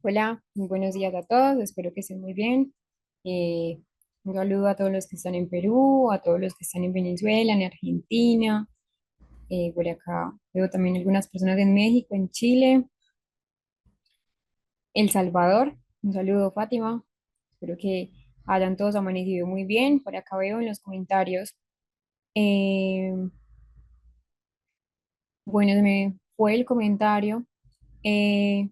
Hola, muy buenos días a todos, espero que estén muy bien. Un saludo a todos los que están en Perú, a todos los que están en Venezuela, en Argentina, por acá veo también algunas personas en México, en Chile, El Salvador. Un saludo, Fátima, espero que hayan todos amanecido muy bien. Por acá veo en los comentarios. eh, bueno, se me fue el comentario. Eh,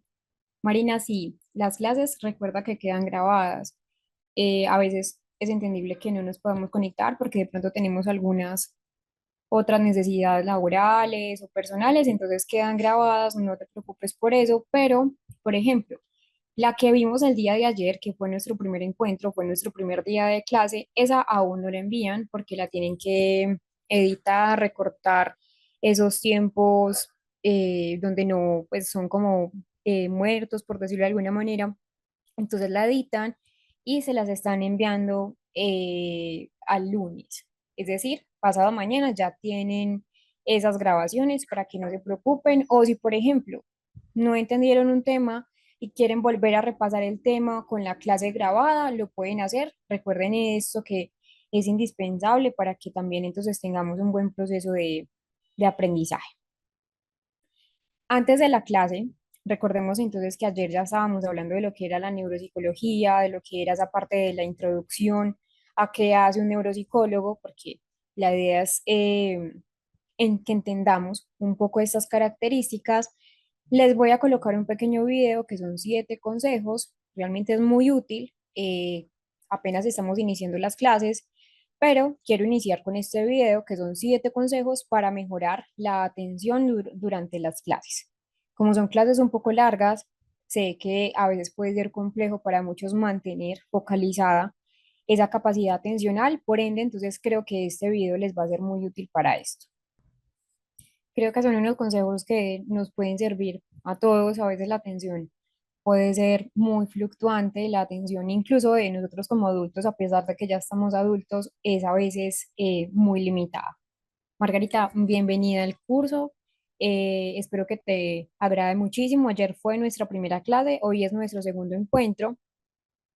Marina, sí, las clases recuerda que quedan grabadas. A veces es entendible que no nos podamos conectar porque de pronto tenemos algunas otras necesidades laborales o personales, entonces quedan grabadas, no te preocupes por eso, pero, por ejemplo, la que vimos el día de ayer, que fue nuestro primer encuentro, fue nuestro primer día de clase, esa aún no la envían porque la tienen que editar, recortar esos tiempos donde no, pues son como muertos, por decirlo de alguna manera. Entonces la editan y se las están enviando al lunes. Es decir, pasado mañana ya tienen esas grabaciones para que no se preocupen. O si, por ejemplo, no entendieron un tema y quieren volver a repasar el tema con la clase grabada, lo pueden hacer. Recuerden esto que es indispensable para que también entonces tengamos un buen proceso de aprendizaje. Antes de la clase, recordemos entonces que ayer ya estábamos hablando de lo que era la neuropsicología, de lo que era esa parte de la introducción a qué hace un neuropsicólogo, porque la idea es en que entendamos un poco estas características. Les voy a colocar un pequeño video que son 7 consejos, realmente es muy útil, apenas estamos iniciando las clases, pero quiero iniciar con este video que son 7 consejos para mejorar la atención durante las clases. Como son clases un poco largas, sé que a veces puede ser complejo para muchos mantener focalizada esa capacidad atencional, por ende, entonces creo que este video les va a ser muy útil para esto. Creo que son unos consejos que nos pueden servir a todos. A veces la atención puede ser muy fluctuante, la atención incluso de nosotros como adultos, a pesar de que ya estamos adultos, es a veces muy limitada. Margarita, bienvenida al curso. Espero que te agrade muchísimo. Ayer fue nuestra primera clase, hoy es nuestro segundo encuentro.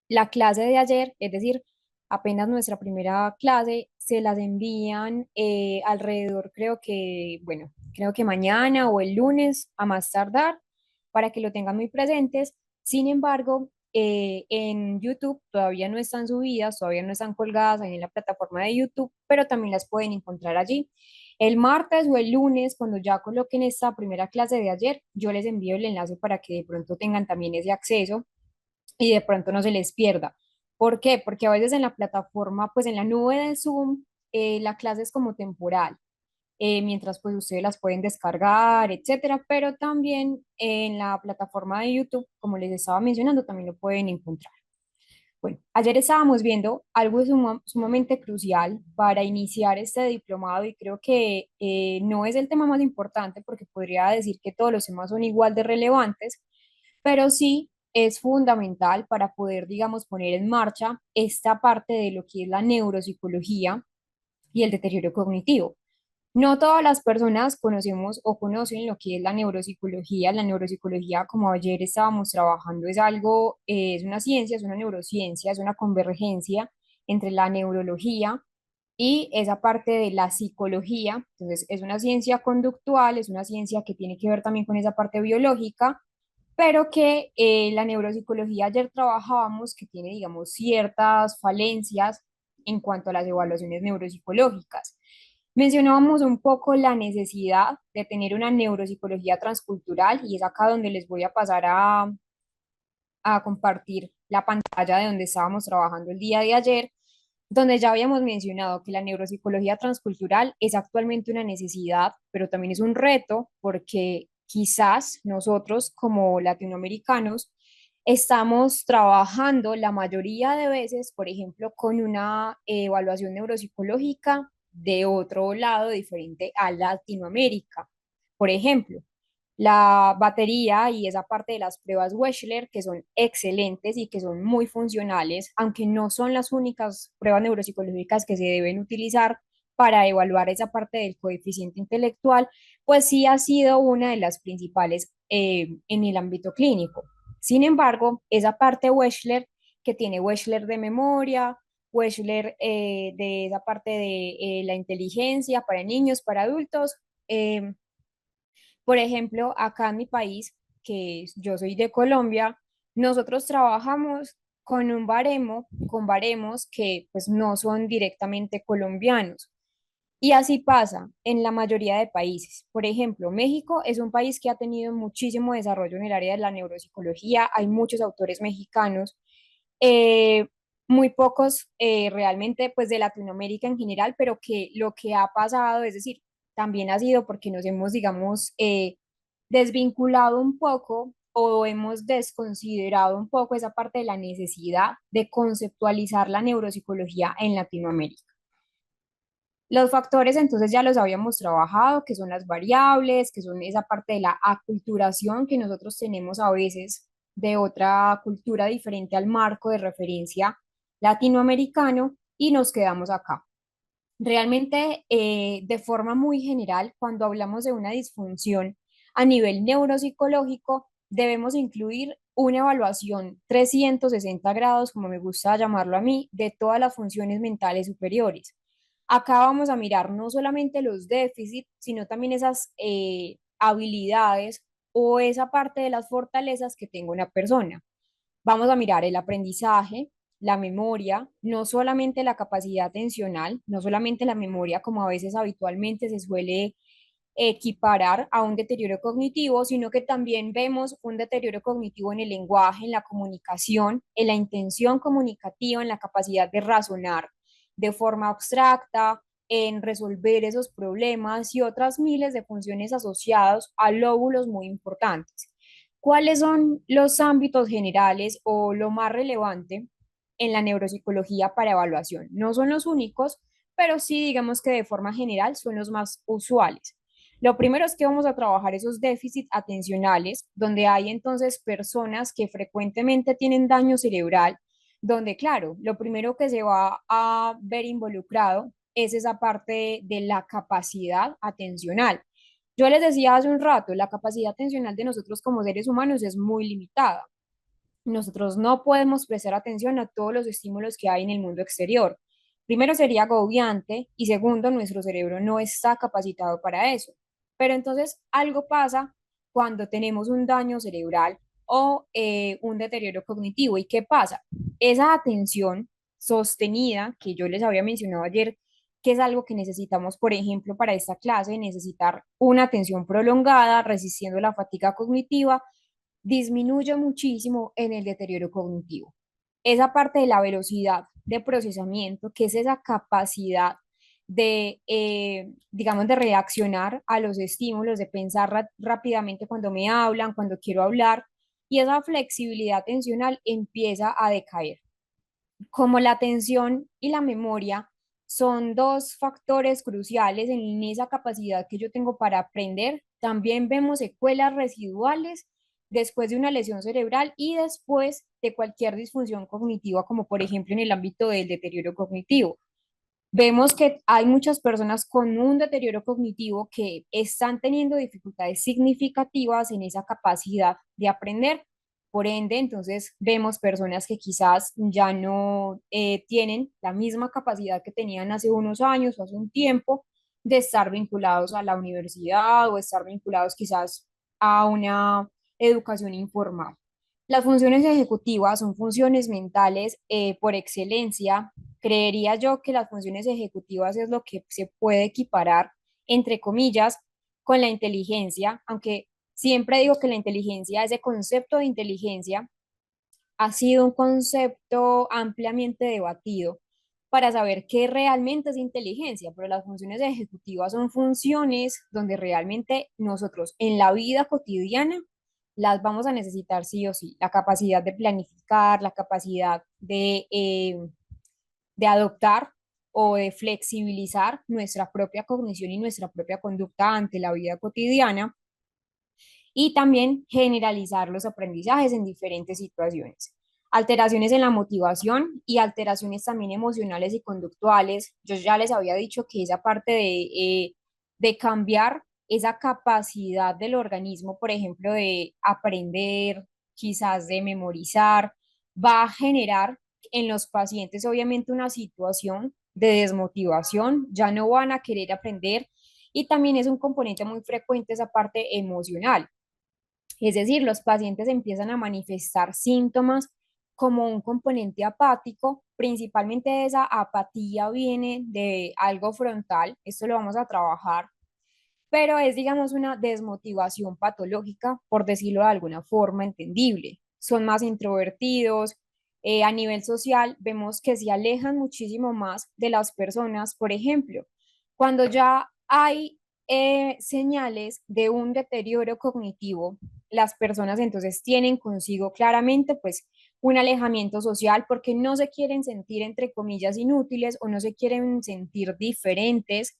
La clase de ayer, es decir, apenas nuestra primera clase, se las envían alrededor, creo que mañana o el lunes a más tardar, para que lo tengan muy presentes. Sin embargo, en YouTube todavía no están subidas, todavía no están colgadas ahí en la plataforma de YouTube, pero también las pueden encontrar allí. El martes o el lunes, cuando ya coloquen esta primera clase de ayer, yo les envío el enlace para que de pronto tengan también ese acceso y de pronto no se les pierda. ¿Por qué? Porque a veces en la plataforma, pues en la nube de Zoom, la clase es como temporal, mientras pues ustedes las pueden descargar, etcétera, pero también en la plataforma de YouTube, como les estaba mencionando, también lo pueden encontrar. Bueno, ayer estábamos viendo algo sumamente crucial para iniciar este diplomado y creo que no es el tema más importante porque podría decir que todos los temas son igual de relevantes, pero sí es fundamental para poder, digamos, poner en marcha esta parte de lo que es la neuropsicología y el deterioro cognitivo. No todas las personas conocemos o conocen lo que es la neuropsicología. La neuropsicología, como ayer estábamos trabajando, es algo, es una ciencia, es una neurociencia, es una convergencia entre la neurología y esa parte de la psicología. Entonces, es una ciencia conductual, es una ciencia que tiene que ver también con esa parte biológica, pero que la neuropsicología ayer trabajábamos que tiene, digamos, ciertas falencias en cuanto a las evaluaciones neuropsicológicas. Mencionábamos un poco la necesidad de tener una neuropsicología transcultural y es acá donde les voy a pasar a compartir la pantalla de donde estábamos trabajando el día de ayer, donde ya habíamos mencionado que la neuropsicología transcultural es actualmente una necesidad, pero también es un reto porque quizás nosotros como latinoamericanos estamos trabajando la mayoría de veces, por ejemplo, con una evaluación neuropsicológica de otro lado diferente a Latinoamérica. Por ejemplo, la batería y esa parte de las pruebas Wechsler, que son excelentes y que son muy funcionales, aunque no son las únicas pruebas neuropsicológicas que se deben utilizar para evaluar esa parte del coeficiente intelectual, pues sí ha sido una de las principales en el ámbito clínico. Sin embargo, esa parte Wechsler, que tiene Wechsler de memoria, Wechsler de esa parte de la inteligencia para niños, para adultos, eh, por ejemplo, acá en mi país, yo soy de Colombia, nosotros trabajamos con un baremo, con baremos que pues no son directamente colombianos. Y así pasa en la mayoría de países. Por ejemplo, México es un país que ha tenido muchísimo desarrollo en el área de la neuropsicología. Hay muchos autores mexicanos, eh, muy pocos realmente pues de Latinoamérica en general, pero que lo que ha pasado, es decir, también ha sido porque nos hemos, digamos, desvinculado un poco o hemos desconsiderado un poco esa parte de la necesidad de conceptualizar la neuropsicología en Latinoamérica. Los factores entonces ya los habíamos trabajado, que son las variables, que son esa parte de la aculturación que nosotros tenemos a veces de otra cultura diferente al marco de referencia latinoamericano y nos quedamos acá. Realmente, de forma muy general, cuando hablamos de una disfunción a nivel neuropsicológico, debemos incluir una evaluación 360 grados, como me gusta llamarlo a mí, de todas las funciones mentales superiores. Acá vamos a mirar no solamente los déficits, sino también esas habilidades o esa parte de las fortalezas que tenga una persona. Vamos a mirar el aprendizaje, la memoria, no solamente la capacidad atencional, no solamente la memoria como a veces habitualmente se suele equiparar a un deterioro cognitivo, sino que también vemos un deterioro cognitivo en el lenguaje, en la comunicación, en la intención comunicativa, en la capacidad de razonar de forma abstracta, en resolver esos problemas y otras miles de funciones asociadas a lóbulos muy importantes. ¿Cuáles son los ámbitos generales o lo más relevante en la neuropsicología para evaluación? No son los únicos, pero sí digamos que de forma general son los más usuales. Lo primero es que vamos a trabajar esos déficits atencionales, donde hay entonces personas que frecuentemente tienen daño cerebral, donde claro, lo primero que se va a ver involucrado es esa parte de la capacidad atencional. Yo les decía hace un rato, la capacidad atencional de nosotros como seres humanos es muy limitada. Nosotros no podemos prestar atención a todos los estímulos que hay en el mundo exterior. Primero sería agobiante y segundo, nuestro cerebro no está capacitado para eso. Pero entonces algo pasa cuando tenemos un daño cerebral o un deterioro cognitivo. ¿Y qué pasa? Esa atención sostenida que yo les había mencionado ayer, que es algo que necesitamos, por ejemplo, para esta clase, necesitar una atención prolongada, resistiendo la fatiga cognitiva, disminuye muchísimo en el deterioro cognitivo. Esa parte de la velocidad de procesamiento, que es esa capacidad de, digamos, de reaccionar a los estímulos, de pensar rápidamente cuando me hablan, cuando quiero hablar, y esa flexibilidad atencional empieza a decaer. Como la atención y la memoria son dos factores cruciales en esa capacidad que yo tengo para aprender, también vemos secuelas residuales después de una lesión cerebral y después de cualquier disfunción cognitiva, como por ejemplo en el ámbito del deterioro cognitivo. Vemos que hay muchas personas con un deterioro cognitivo que están teniendo dificultades significativas en esa capacidad de aprender. Por ende, entonces vemos personas que quizás ya no tienen la misma capacidad que tenían hace unos años o hace un tiempo de estar vinculados a la universidad o estar vinculados quizás a una educación informal. Las funciones ejecutivas son funciones mentales por excelencia. Creería yo que las funciones ejecutivas es lo que se puede equiparar, entre comillas, con la inteligencia, aunque siempre digo que la inteligencia, ese concepto de inteligencia, ha sido un concepto ampliamente debatido para saber qué realmente es inteligencia, pero las funciones ejecutivas son funciones donde realmente nosotros en la vida cotidiana las vamos a necesitar sí o sí, la capacidad de planificar, la capacidad de adoptar o de flexibilizar nuestra propia cognición y nuestra propia conducta ante la vida cotidiana y también generalizar los aprendizajes en diferentes situaciones. Alteraciones en la motivación y alteraciones también emocionales y conductuales. Yo ya les había dicho que esa parte de cambiar esa capacidad del organismo, por ejemplo, de aprender, quizás de memorizar, va a generar en los pacientes obviamente una situación de desmotivación, ya no van a querer aprender y también es un componente muy frecuente esa parte emocional. Es decir, los pacientes empiezan a manifestar síntomas como un componente apático, principalmente esa apatía viene de algo frontal, esto lo vamos a trabajar, pero es, digamos, una desmotivación patológica, por decirlo de alguna forma entendible. Son más introvertidos, a nivel social vemos que se alejan muchísimo más de las personas, por ejemplo, cuando ya hay señales de un deterioro cognitivo, las personas entonces tienen consigo claramente pues un alejamiento social porque no se quieren sentir entre comillas inútiles o no se quieren sentir diferentes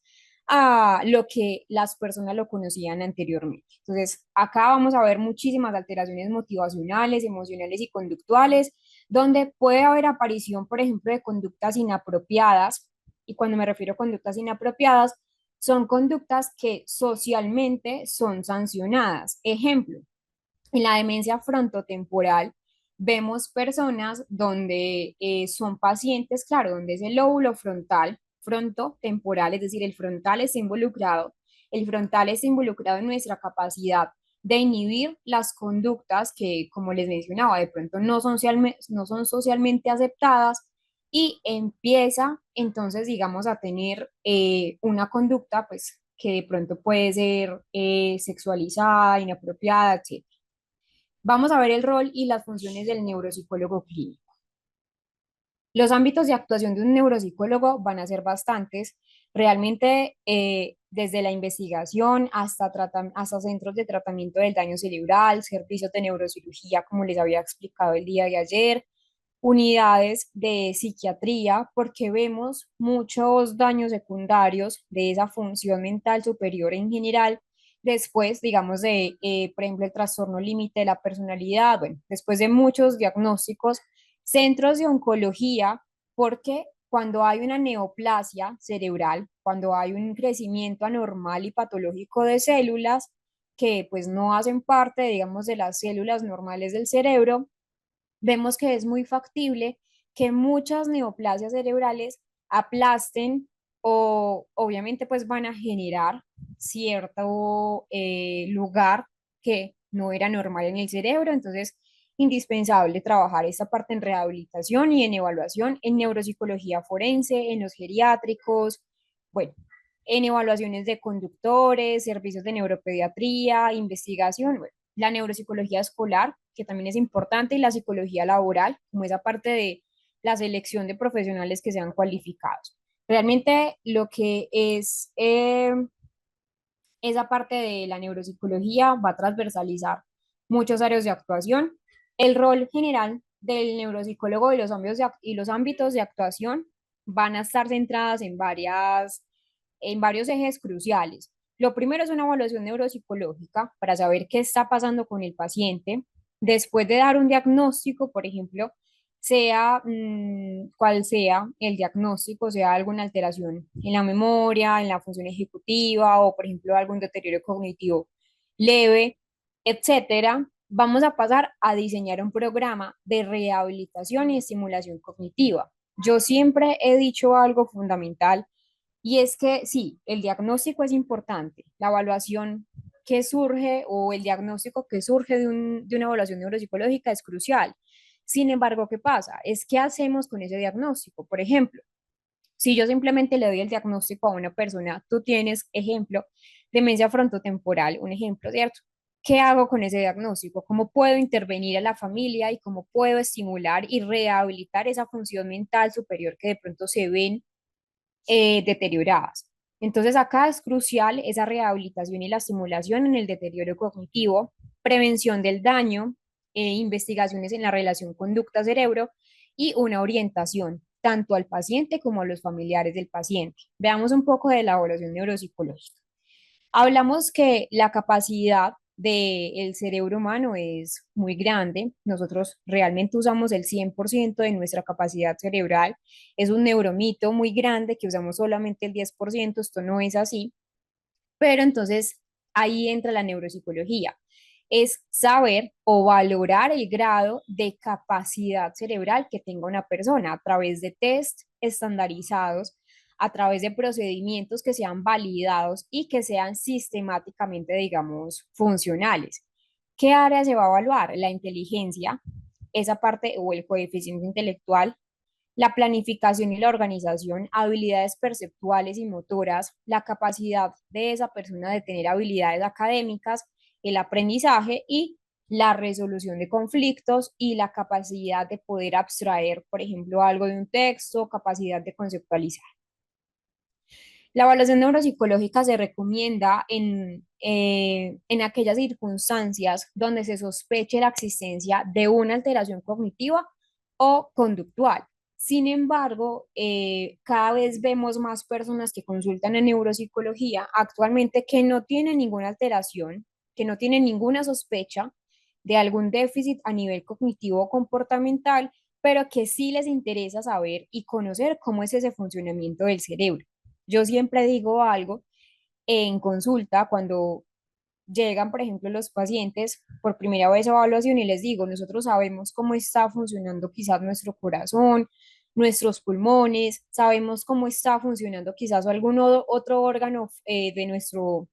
a lo que las personas lo conocían anteriormente. Entonces, acá vamos a ver muchísimas alteraciones motivacionales, emocionales y conductuales, donde puede haber aparición, por ejemplo, de conductas inapropiadas. Y cuando me refiero a conductas inapropiadas, son conductas que socialmente son sancionadas. Ejemplo, en la demencia frontotemporal vemos personas donde son pacientes, claro, donde es el lóbulo frontal, frontotemporal, es decir, el frontal está involucrado. El frontal está involucrado en nuestra capacidad de inhibir las conductas que, como les mencionaba, de pronto no son socialmente aceptadas y empieza entonces, digamos, a tener una conducta, pues, que de pronto puede ser sexualizada, inapropiada, etc. Vamos a ver el rol y las funciones del neuropsicólogo clínico. Los ámbitos de actuación de un neuropsicólogo van a ser bastantes. Realmente, desde la investigación hasta centros de tratamiento del daño cerebral, servicios de neurocirugía, como les había explicado el día de ayer, unidades de psiquiatría, porque vemos muchos daños secundarios de esa función mental superior en general. Después, digamos, por ejemplo, el trastorno límite de la personalidad, bueno, después de muchos diagnósticos, centros de oncología, porque cuando hay una neoplasia cerebral, cuando hay un crecimiento anormal y patológico de células que pues no hacen parte, digamos, de las células normales del cerebro, vemos que es muy factible que muchas neoplasias cerebrales aplasten o obviamente pues van a generar cierto lugar que no era normal en el cerebro. Entonces, indispensable trabajar esta parte en rehabilitación y en evaluación, en neuropsicología forense, en los geriátricos, bueno, en evaluaciones de conductores, servicios de neuropediatría, investigación, bueno, la neuropsicología escolar, que también es importante, y la psicología laboral, como esa parte de la selección de profesionales que sean cualificados. Realmente lo que es esa parte de la neuropsicología va a transversalizar muchos áreas de actuación. El rol general del neuropsicólogo y los ámbitos de actuación van a estar centradas en varios ejes cruciales. Lo primero es una evaluación neuropsicológica para saber qué está pasando con el paciente. Después de dar un diagnóstico, por ejemplo, sea cual sea el diagnóstico, sea alguna alteración en la memoria, en la función ejecutiva o, por ejemplo, algún deterioro cognitivo leve, etcétera, vamos a pasar a diseñar un programa de rehabilitación y estimulación cognitiva. Yo siempre he dicho algo fundamental y es que sí, el diagnóstico es importante, la evaluación que surge o el diagnóstico que surge de una evaluación neuropsicológica es crucial. Sin embargo, ¿qué pasa? Es qué hacemos con ese diagnóstico. Por ejemplo, si yo simplemente le doy el diagnóstico a una persona, tú tienes, ejemplo, demencia frontotemporal, un ejemplo, ¿cierto? ¿Qué hago con ese diagnóstico? ¿Cómo puedo intervenir a la familia y cómo puedo estimular y rehabilitar esa función mental superior que de pronto se ven deterioradas? Entonces acá es crucial esa rehabilitación y la estimulación en el deterioro cognitivo, prevención del daño, investigaciones en la relación conducta-cerebro y una orientación tanto al paciente como a los familiares del paciente. Veamos un poco de la evaluación neuropsicológica. Hablamos que la capacidad del cerebro humano es muy grande. Nosotros realmente usamos el 100% de nuestra capacidad cerebral. Es un neuromito muy grande que usamos solamente el 10%. Esto no es así. Pero entonces ahí entra la neuropsicología. es saber o valorar el grado de capacidad cerebral que tenga una persona a través de test estandarizados, a través de procedimientos que sean validados y que sean sistemáticamente, digamos, funcionales. ¿Qué área se va a evaluar? La inteligencia, esa parte o el coeficiente intelectual, la planificación y la organización, habilidades perceptuales y motoras, la capacidad de esa persona de tener habilidades académicas, el aprendizaje y la resolución de conflictos y la capacidad de poder abstraer, por ejemplo, algo de un texto, capacidad de conceptualizar. La evaluación neuropsicológica se recomienda en aquellas circunstancias donde se sospeche la existencia de una alteración cognitiva o conductual. Sin embargo, cada vez vemos más personas que consultan en neuropsicología actualmente que no tienen ninguna alteración, que no tienen ninguna sospecha de algún déficit a nivel cognitivo o comportamental, pero que sí les interesa saber y conocer cómo es ese funcionamiento del cerebro. Yo siempre digo algo en consulta cuando llegan, por ejemplo, los pacientes por primera vez a evaluación y les digo, nosotros sabemos cómo está funcionando quizás nuestro corazón, nuestros pulmones, sabemos cómo está funcionando quizás algún otro órgano de nuestro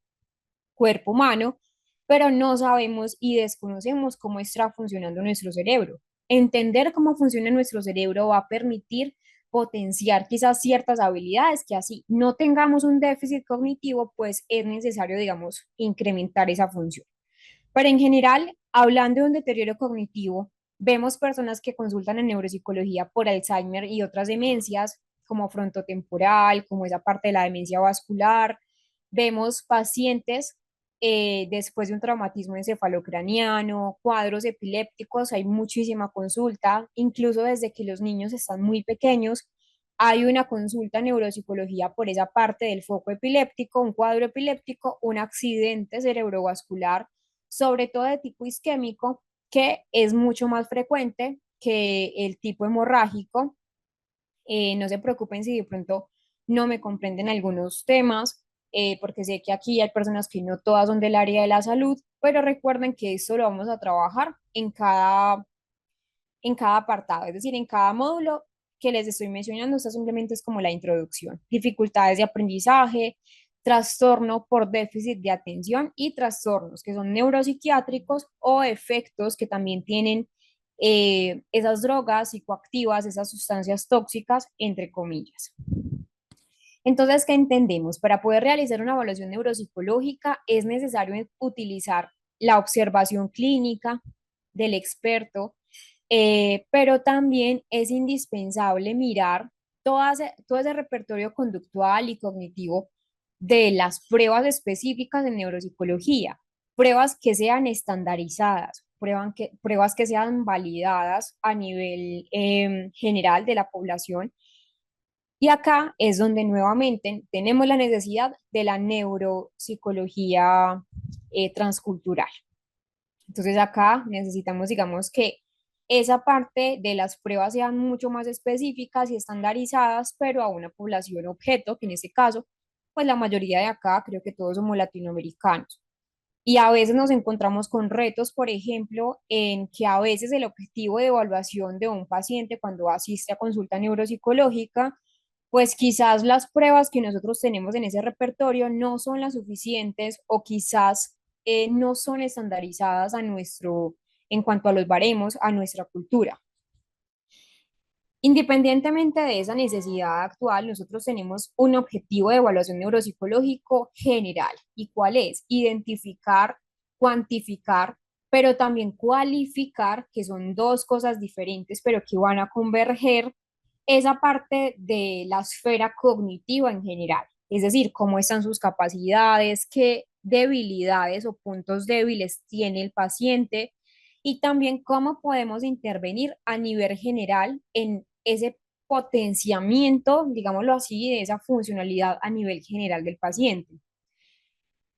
cuerpo humano, pero no sabemos y desconocemos cómo está funcionando nuestro cerebro. Entender cómo funciona nuestro cerebro va a permitir potenciar quizás ciertas habilidades que así no tengamos un déficit cognitivo, pues es necesario, digamos, incrementar esa función. Pero en general, hablando de un deterioro cognitivo, vemos personas que consultan en neuropsicología por Alzheimer y otras demencias, como frontotemporal, como esa parte de la demencia vascular. Vemos pacientes después de un traumatismo encefalocraniano, cuadros epilépticos, hay muchísima consulta, incluso desde que los niños están muy pequeños, hay una consulta en neuropsicología por esa parte del foco epiléptico, un cuadro epiléptico, un accidente cerebrovascular, sobre todo de tipo isquémico, que es mucho más frecuente que el tipo hemorrágico. No se preocupen si de pronto no me comprenden algunos temas, porque sé que aquí hay personas que no todas son del área de la salud, pero recuerden que esto lo vamos a trabajar en cada apartado, es decir, en cada módulo que les estoy mencionando, esto simplemente es como la introducción. Dificultades de aprendizaje, trastorno por déficit de atención y trastornos que son neuropsiquiátricos o efectos que también tienen esas drogas psicoactivas, esas sustancias tóxicas, entre comillas. Entonces, ¿qué entendemos? Para poder realizar una evaluación neuropsicológica es necesario utilizar la observación clínica del experto, pero también es indispensable mirar todo ese repertorio conductual y cognitivo de las pruebas específicas en neuropsicología, pruebas que sean estandarizadas, pruebas que sean validadas a nivel general de la población. Y acá es donde nuevamente tenemos la necesidad de la neuropsicología transcultural. Entonces acá necesitamos, digamos, que esa parte de las pruebas sean mucho más específicas y estandarizadas, pero a una población objeto, que en este caso, pues la mayoría de acá, creo que todos somos latinoamericanos. Y a veces nos encontramos con retos, por ejemplo, en que a veces el objetivo de evaluación de un paciente cuando asiste a consulta neuropsicológica, pues quizás las pruebas que nosotros tenemos en ese repertorio no son las suficientes o quizás no son estandarizadas en cuanto a los baremos, a nuestra cultura. Independientemente de esa necesidad actual, nosotros tenemos un objetivo de evaluación neuropsicológico general. ¿Y cuál es? Identificar, cuantificar, pero también cualificar, que son dos cosas diferentes, pero que van a converger esa parte de la esfera cognitiva en general. Es decir, cómo están sus capacidades, qué debilidades o puntos débiles tiene el paciente y también cómo podemos intervenir a nivel general en ese potenciamiento, digámoslo así, de esa funcionalidad a nivel general del paciente.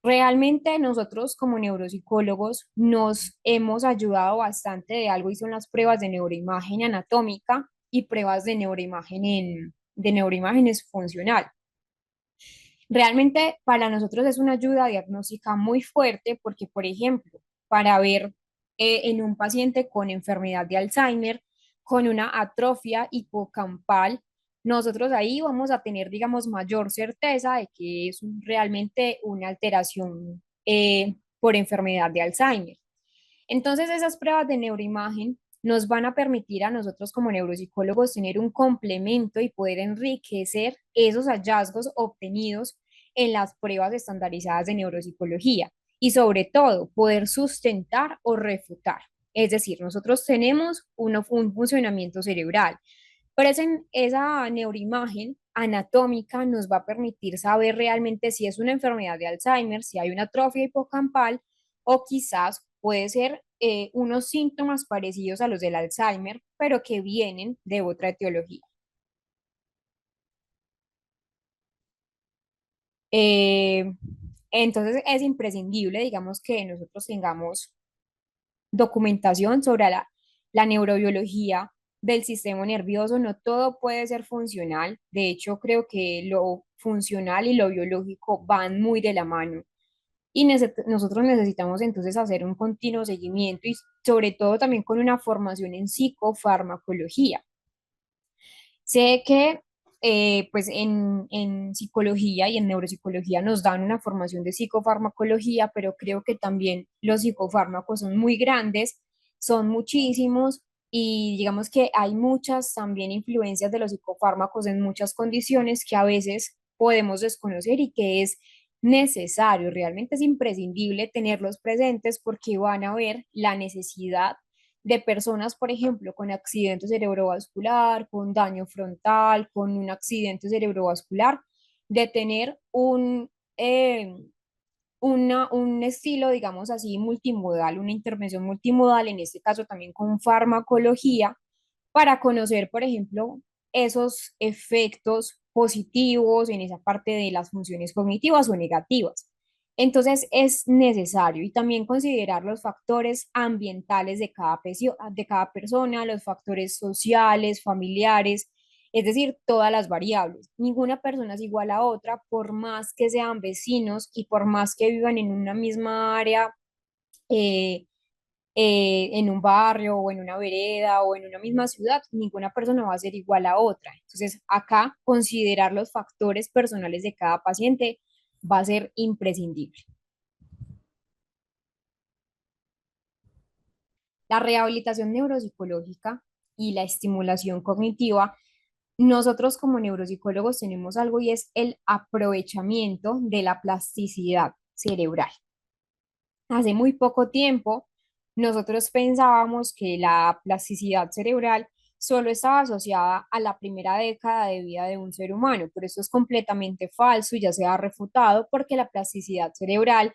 Realmente nosotros como neuropsicólogos nos hemos ayudado bastante de algo y son las pruebas de neuroimagen anatómica y pruebas de neuroimágenes funcional. Realmente para nosotros es una ayuda diagnóstica muy fuerte porque, por ejemplo, para ver en un paciente con enfermedad de Alzheimer, con una atrofia hipocampal, nosotros ahí vamos a tener, digamos, mayor certeza de que es realmente una alteración por enfermedad de Alzheimer. Entonces, esas pruebas de neuroimagen nos van a permitir a nosotros como neuropsicólogos tener un complemento y poder enriquecer esos hallazgos obtenidos en las pruebas estandarizadas de neuropsicología y sobre todo poder sustentar o refutar. Es decir, nosotros tenemos un funcionamiento cerebral, pero esa neuroimagen anatómica nos va a permitir saber realmente si es una enfermedad de Alzheimer, si hay una atrofia hipocampal o quizás puede ser unos síntomas parecidos a los del Alzheimer, pero que vienen de otra etiología. Eh, entonces es imprescindible, digamos, que nosotros tengamos documentación sobre la neurobiología del sistema nervioso. No todo puede ser funcional. De hecho, creo que lo funcional y lo biológico van muy de la mano. Y nosotros necesitamos entonces hacer un continuo seguimiento y sobre todo también con una formación en psicofarmacología. Sé que pues en psicología y en neuropsicología nos dan una formación de psicofarmacología, pero creo que también los psicofármacos son muy grandes, son muchísimos y digamos que hay muchas también influencias de los psicofármacos en muchas condiciones que a veces podemos desconocer y que es necesario, realmente es imprescindible tenerlos presentes porque van a ver la necesidad de personas, por ejemplo, con accidente cerebrovascular, con daño frontal, con un accidente cerebrovascular, de tener un estilo, digamos así, multimodal, una intervención multimodal, en este caso también con farmacología, para conocer, por ejemplo, esos efectos positivos en esa parte de las funciones cognitivas o negativas. Entonces es necesario y también considerar los factores ambientales de cada persona, los factores sociales, familiares, es decir, todas las variables. Ninguna persona es igual a otra, por más que sean vecinos y por más que vivan en una misma área, eh, en un barrio o en una vereda o en una misma ciudad, ninguna persona va a ser igual a otra. Entonces, acá considerar los factores personales de cada paciente va a ser imprescindible. La rehabilitación neuropsicológica y la estimulación cognitiva, nosotros como neuropsicólogos tenemos algo y es el aprovechamiento de la plasticidad cerebral. Hace muy poco tiempo, nosotros pensábamos que la plasticidad cerebral solo estaba asociada a la primera década de vida de un ser humano, pero eso es completamente falso y ya se ha refutado porque la plasticidad cerebral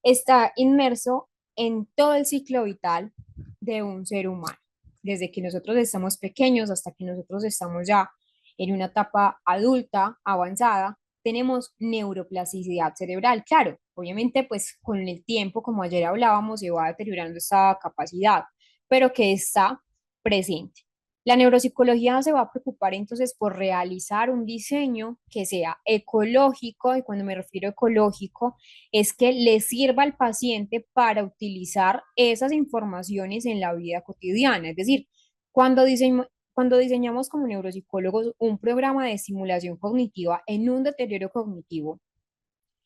está inmerso en todo el ciclo vital de un ser humano, desde que nosotros estamos pequeños hasta que nosotros estamos ya en una etapa adulta, avanzada, tenemos neuroplasticidad cerebral. Claro, obviamente pues con el tiempo, como ayer hablábamos, se va deteriorando esta capacidad, pero que está presente. La neuropsicología se va a preocupar entonces por realizar un diseño que sea ecológico, y cuando me refiero a ecológico, es que le sirva al paciente para utilizar esas informaciones en la vida cotidiana. Es decir, cuando, cuando diseñamos como neuropsicólogos un programa de estimulación cognitiva en un deterioro cognitivo,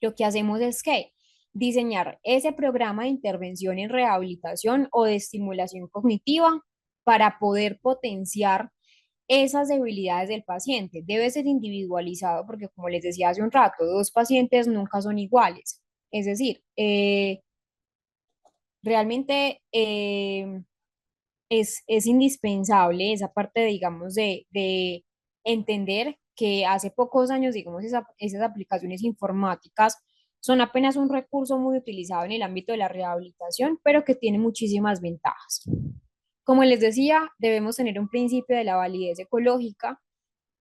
lo que hacemos es que diseñar ese programa de intervención en rehabilitación o de estimulación cognitiva para poder potenciar esas debilidades del paciente. Debe ser individualizado porque, como les decía hace un rato, dos pacientes nunca son iguales. Es decir, realmente es indispensable esa parte, digamos, de entender que hace pocos años, digamos, esas aplicaciones informáticas son apenas un recurso muy utilizado en el ámbito de la rehabilitación, pero que tiene muchísimas ventajas. Como les decía, debemos tener un principio de la validez ecológica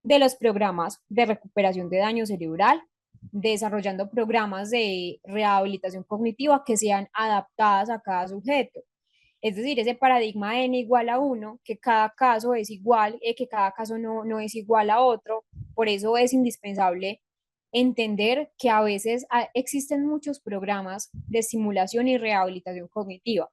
de los programas de recuperación de daño cerebral, desarrollando programas de rehabilitación cognitiva que sean adaptadas a cada sujeto. Es decir, ese paradigma n igual a uno, que cada caso es igual, que cada caso no es igual a otro, por eso es indispensable entender que a veces existen muchos programas de estimulación y rehabilitación cognitiva.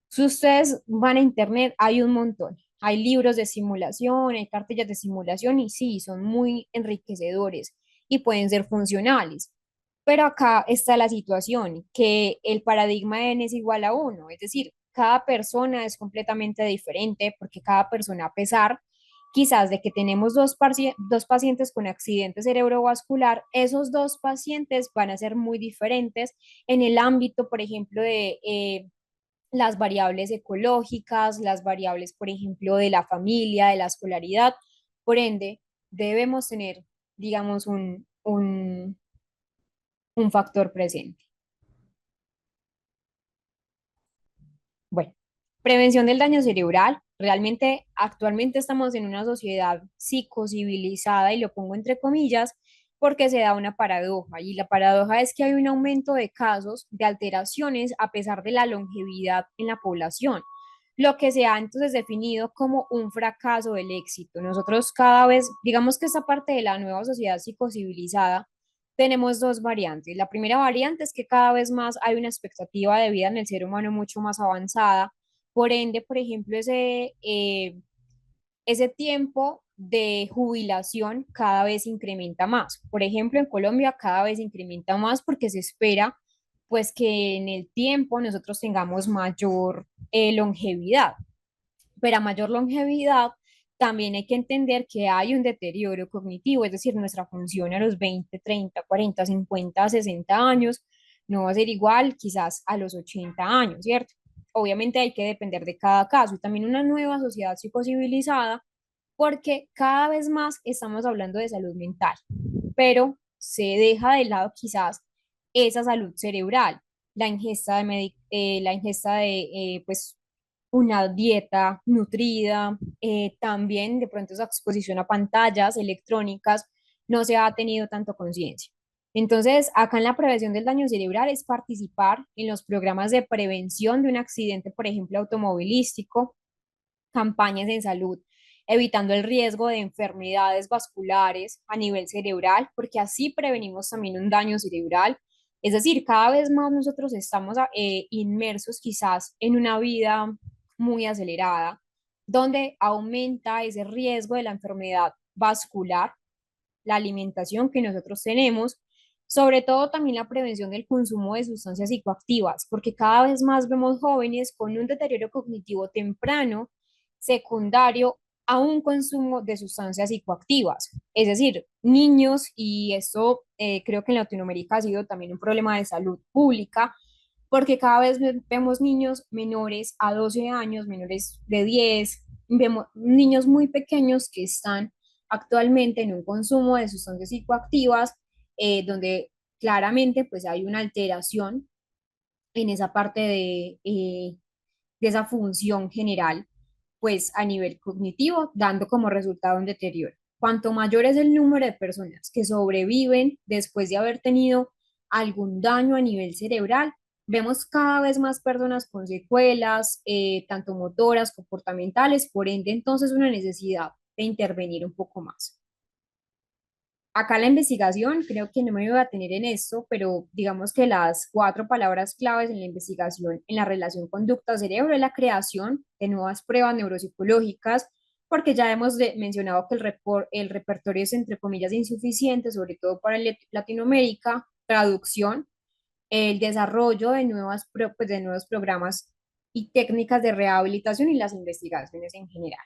Si ustedes van a internet, hay un montón. Hay libros de simulación, hay cartillas de simulación y sí, son muy enriquecedores y pueden ser funcionales. Pero acá está la situación, que el paradigma de N es igual a uno, es decir, cada persona es completamente diferente porque cada persona, a pesar quizás de que tenemos dos pacientes con accidente cerebrovascular, esos dos pacientes van a ser muy diferentes en el ámbito, por ejemplo, de las variables ecológicas, las variables, por ejemplo, de la familia, de la escolaridad. Por ende, debemos tener, digamos, un factor presente. Bueno, prevención del daño cerebral. Realmente, actualmente estamos en una sociedad psicocivilizada y lo pongo entre comillas porque se da una paradoja y la paradoja es que hay un aumento de casos de alteraciones a pesar de la longevidad en la población, lo que se ha entonces definido como un fracaso del éxito. Nosotros cada vez, digamos que esta parte de la nueva sociedad psicocivilizada tenemos dos variantes. La primera variante es que cada vez más hay una expectativa de vida en el ser humano mucho más avanzada. Por ende, por ejemplo, ese tiempo de jubilación cada vez incrementa más. Por ejemplo, en Colombia cada vez incrementa más porque se espera pues que en el tiempo nosotros tengamos mayor longevidad, pero a mayor longevidad también hay que entender que hay un deterioro cognitivo, es decir, nuestra función a los 20, 30, 40, 50, 60 años no va a ser igual quizás a los 80 años, ¿cierto? Obviamente hay que depender de cada caso y también una nueva sociedad psicocivilizada porque cada vez más estamos hablando de salud mental, pero se deja de lado quizás esa salud cerebral, la ingesta de pues una dieta nutrida, también de pronto esa exposición a pantallas electrónicas no se ha tenido tanto conciencia. Entonces, acá en la prevención del daño cerebral es participar en los programas de prevención de un accidente, por ejemplo, automovilístico, campañas en salud, evitando el riesgo de enfermedades vasculares a nivel cerebral, porque así prevenimos también un daño cerebral. Es decir, cada vez más nosotros estamos inmersos quizás en una vida muy acelerada, donde aumenta ese riesgo de la enfermedad vascular, la alimentación que nosotros tenemos, sobre todo también la prevención del consumo de sustancias psicoactivas, porque cada vez más vemos jóvenes con un deterioro cognitivo temprano, secundario a un consumo de sustancias psicoactivas. Es decir, niños, y esto creo que en Latinoamérica ha sido también un problema de salud pública, porque cada vez vemos niños menores a 12 años, menores de 10, vemos niños muy pequeños que están actualmente en un consumo de sustancias psicoactivas, donde claramente pues hay una alteración en esa parte de esa función general, pues a nivel cognitivo, dando como resultado un deterioro. Cuanto mayor es el número de personas que sobreviven después de haber tenido algún daño a nivel cerebral, vemos cada vez más personas con secuelas, tanto motoras, comportamentales, por ende entonces una necesidad de intervenir un poco más. Acá la investigación, creo que no me voy a tener en esto, pero digamos que las cuatro palabras claves en la investigación en la relación conducta-cerebro es la creación de nuevas pruebas neuropsicológicas, porque ya hemos mencionado que el repertorio es entre comillas insuficiente, sobre todo para Latinoamérica, traducción, el desarrollo de, pues, de nuevos programas y técnicas de rehabilitación y las investigaciones en general.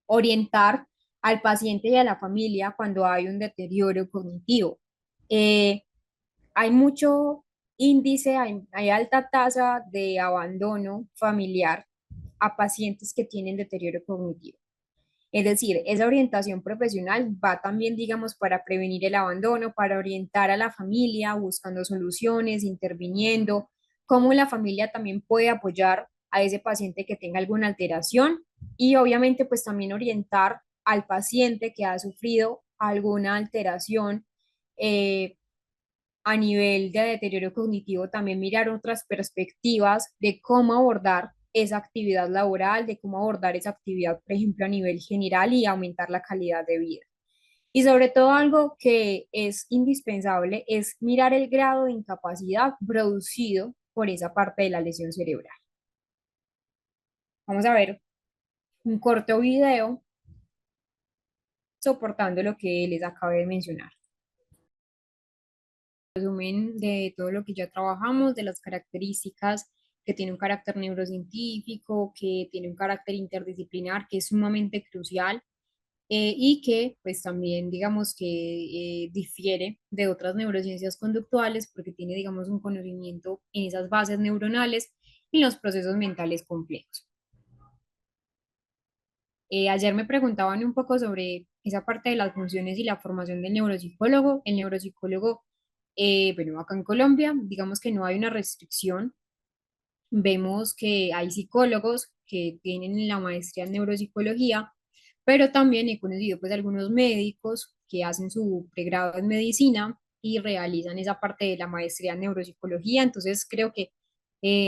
Orientar al paciente y a la familia cuando hay un deterioro cognitivo. Eh, hay mucho índice, hay alta tasa de abandono familiar a pacientes que tienen deterioro cognitivo. Es decir, esa orientación profesional va también, digamos, para prevenir el abandono, para orientar a la familia, buscando soluciones, interviniendo, cómo la familia también puede apoyar a ese paciente que tenga alguna alteración y obviamente pues también orientar al paciente que ha sufrido alguna alteración eh, a nivel de deterioro cognitivo, también mirar otras perspectivas de cómo abordar esa actividad laboral, de cómo abordar esa actividad, por ejemplo, a nivel general y aumentar la calidad de vida. Y sobre todo algo que es indispensable es mirar el grado de incapacidad producido por esa parte de la lesión cerebral. Vamos a ver un corto video soportando lo que les acabé de mencionar. Resumen de todo lo que ya trabajamos, de las características que tiene un carácter neurocientífico, que tiene un carácter interdisciplinar, que es sumamente crucial y que pues también digamos que difiere de otras neurociencias conductuales porque tiene digamos un conocimiento en esas bases neuronales y los procesos mentales complejos. Ayer me preguntaban un poco sobre esa parte de las funciones y la formación del neuropsicólogo. El neuropsicólogo, bueno, acá en Colombia, digamos que no hay una restricción. Vemos que hay psicólogos que tienen la maestría en neuropsicología, pero también he conocido pues algunos médicos que hacen su pregrado en medicina y realizan esa parte de la maestría en neuropsicología. Entonces creo que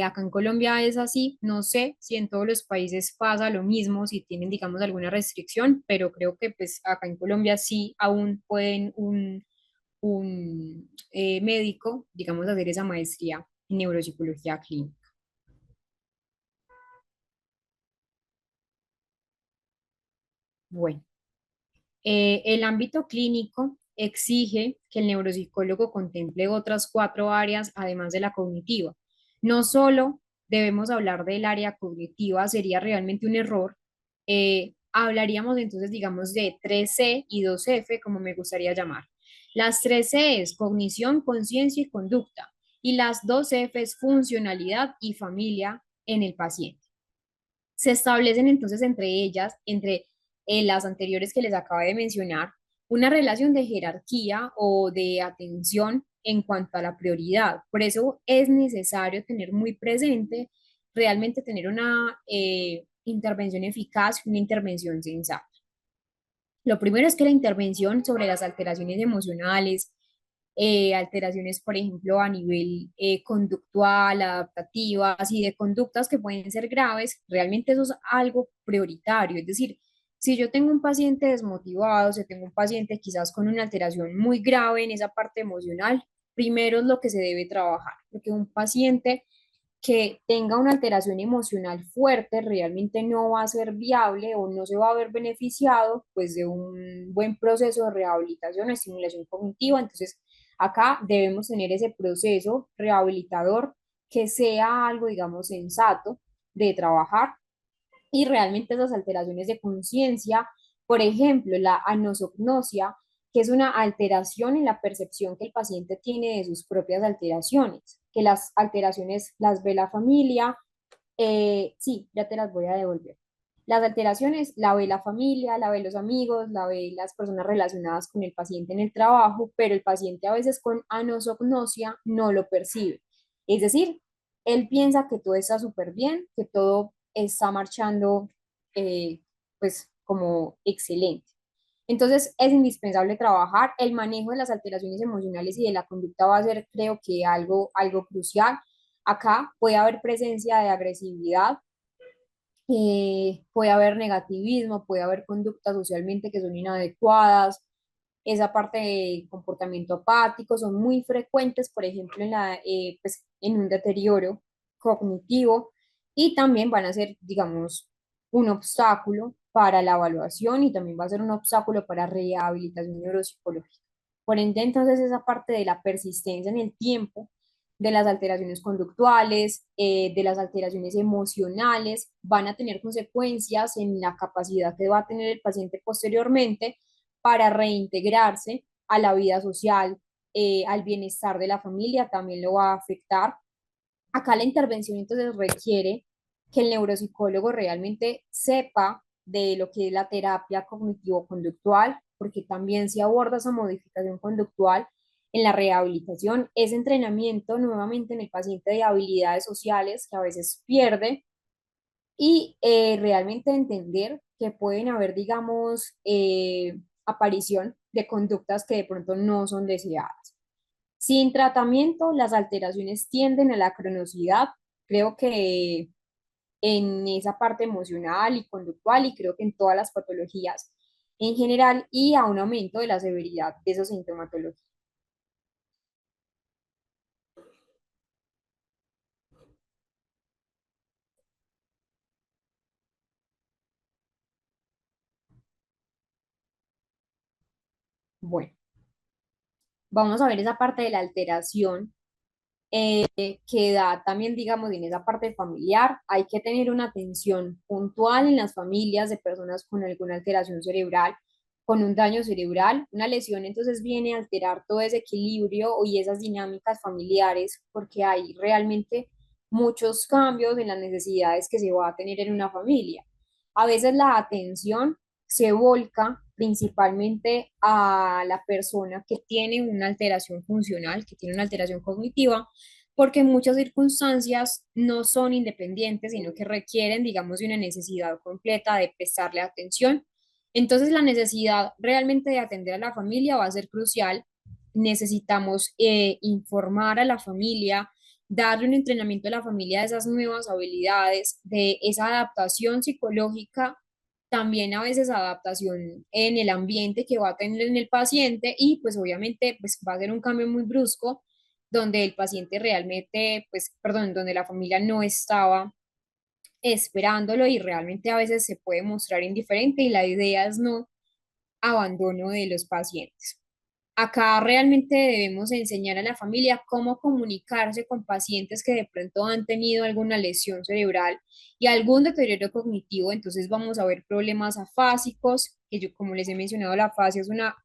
acá en Colombia es así. No sé si en todos los países pasa lo mismo, si tienen digamos alguna restricción, pero creo que pues acá en Colombia sí aún pueden un médico, digamos, hacer esa maestría en neuropsicología clínica. Bueno. El ámbito clínico exige que el neuropsicólogo contemple otras cuatro áreas además de la cognitiva. No solo debemos hablar del área cognitiva, sería realmente un error. Hablaríamos entonces, digamos, de 3C y 2F, como me gustaría llamar. Las 3C es cognición, conciencia y conducta, y las 2F es funcionalidad y familia en el paciente. Se establecen entonces entre ellas, entre las anteriores que les acabo de mencionar, una relación de jerarquía o de atención en cuanto a la prioridad. Por eso es necesario tener muy presente realmente tener una intervención eficaz, una intervención sensata. Lo primero es que la intervención sobre las alteraciones emocionales, alteraciones, por ejemplo, a nivel conductual, adaptativas y de conductas que pueden ser graves, realmente eso es algo prioritario. Es decir, si yo tengo un paciente desmotivado, si tengo un paciente quizás con una alteración muy grave en esa parte emocional, primero es lo que se debe trabajar, porque un paciente que tenga una alteración emocional fuerte realmente no va a ser viable o no se va a ver beneficiado pues de un buen proceso de rehabilitación o estimulación cognitiva. Entonces, acá debemos tener ese proceso rehabilitador que sea algo, digamos, sensato de trabajar y realmente esas alteraciones de conciencia, por ejemplo, la anosognosia, que es una alteración en la percepción que el paciente tiene de sus propias alteraciones, que las alteraciones las ve la familia, sí, ya te las voy a devolver. Las alteraciones la ve la familia, la ve los amigos, la ve las personas relacionadas con el paciente en el trabajo, pero el paciente a veces con anosognosia no lo percibe. Es decir, él piensa que todo está súper bien, que todo está marchando pues como excelente. Entonces es indispensable trabajar. El manejo de las alteraciones emocionales y de la conducta va a ser, creo que, algo crucial. Acá puede haber presencia de agresividad, puede haber negativismo, puede haber conductas socialmente que son inadecuadas, esa parte de comportamiento apático son muy frecuentes, por ejemplo, pues, en un deterioro cognitivo y también van a ser, digamos, un obstáculo para la evaluación y también va a ser un obstáculo para rehabilitación neuropsicológica. Por ende, entonces, esa parte de la persistencia en el tiempo, de las alteraciones conductuales, de las alteraciones emocionales, van a tener consecuencias en la capacidad que va a tener el paciente posteriormente para reintegrarse a la vida social, al bienestar de la familia, también lo va a afectar. Acá la intervención entonces requiere que el neuropsicólogo realmente sepa de lo que es la terapia cognitivo-conductual, porque también se aborda esa modificación conductual en la rehabilitación, ese entrenamiento nuevamente en el paciente de habilidades sociales que a veces pierde y realmente entender que pueden haber, digamos, aparición de conductas que de pronto no son deseadas. Sin tratamiento, las alteraciones tienden a la cronosidad. Creo que en esa parte emocional y conductual, y creo que en todas las patologías, en general y a un aumento de la severidad de esa sintomatología. Bueno, vamos a ver esa parte de la alteración que da también, digamos, en esa parte familiar. Hay que tener una atención puntual en las familias de personas con alguna alteración cerebral, con un daño cerebral. Una lesión entonces viene a alterar todo ese equilibrio y esas dinámicas familiares porque hay realmente muchos cambios en las necesidades que se va a tener en una familia. A veces la atención se volca principalmente a la persona que tiene una alteración funcional, que tiene una alteración cognitiva, porque en muchas circunstancias no son independientes, sino que requieren, digamos, de una necesidad completa de prestarle atención. Entonces, la necesidad realmente de atender a la familia va a ser crucial. Necesitamos informar a la familia, darle un entrenamiento a la familia de esas nuevas habilidades, de esa adaptación psicológica, también a veces adaptación en el ambiente que va a tener en el paciente y pues obviamente pues va a ser un cambio muy brusco donde el paciente realmente, pues, perdón, donde la familia no estaba esperándolo y realmente a veces se puede mostrar indiferente y la idea es no abandono de los pacientes. Acá realmente debemos enseñar a la familia cómo comunicarse con pacientes que de pronto han tenido alguna lesión cerebral y algún deterioro cognitivo. Entonces vamos a ver problemas afásicos, que yo como les he mencionado, la afasia es una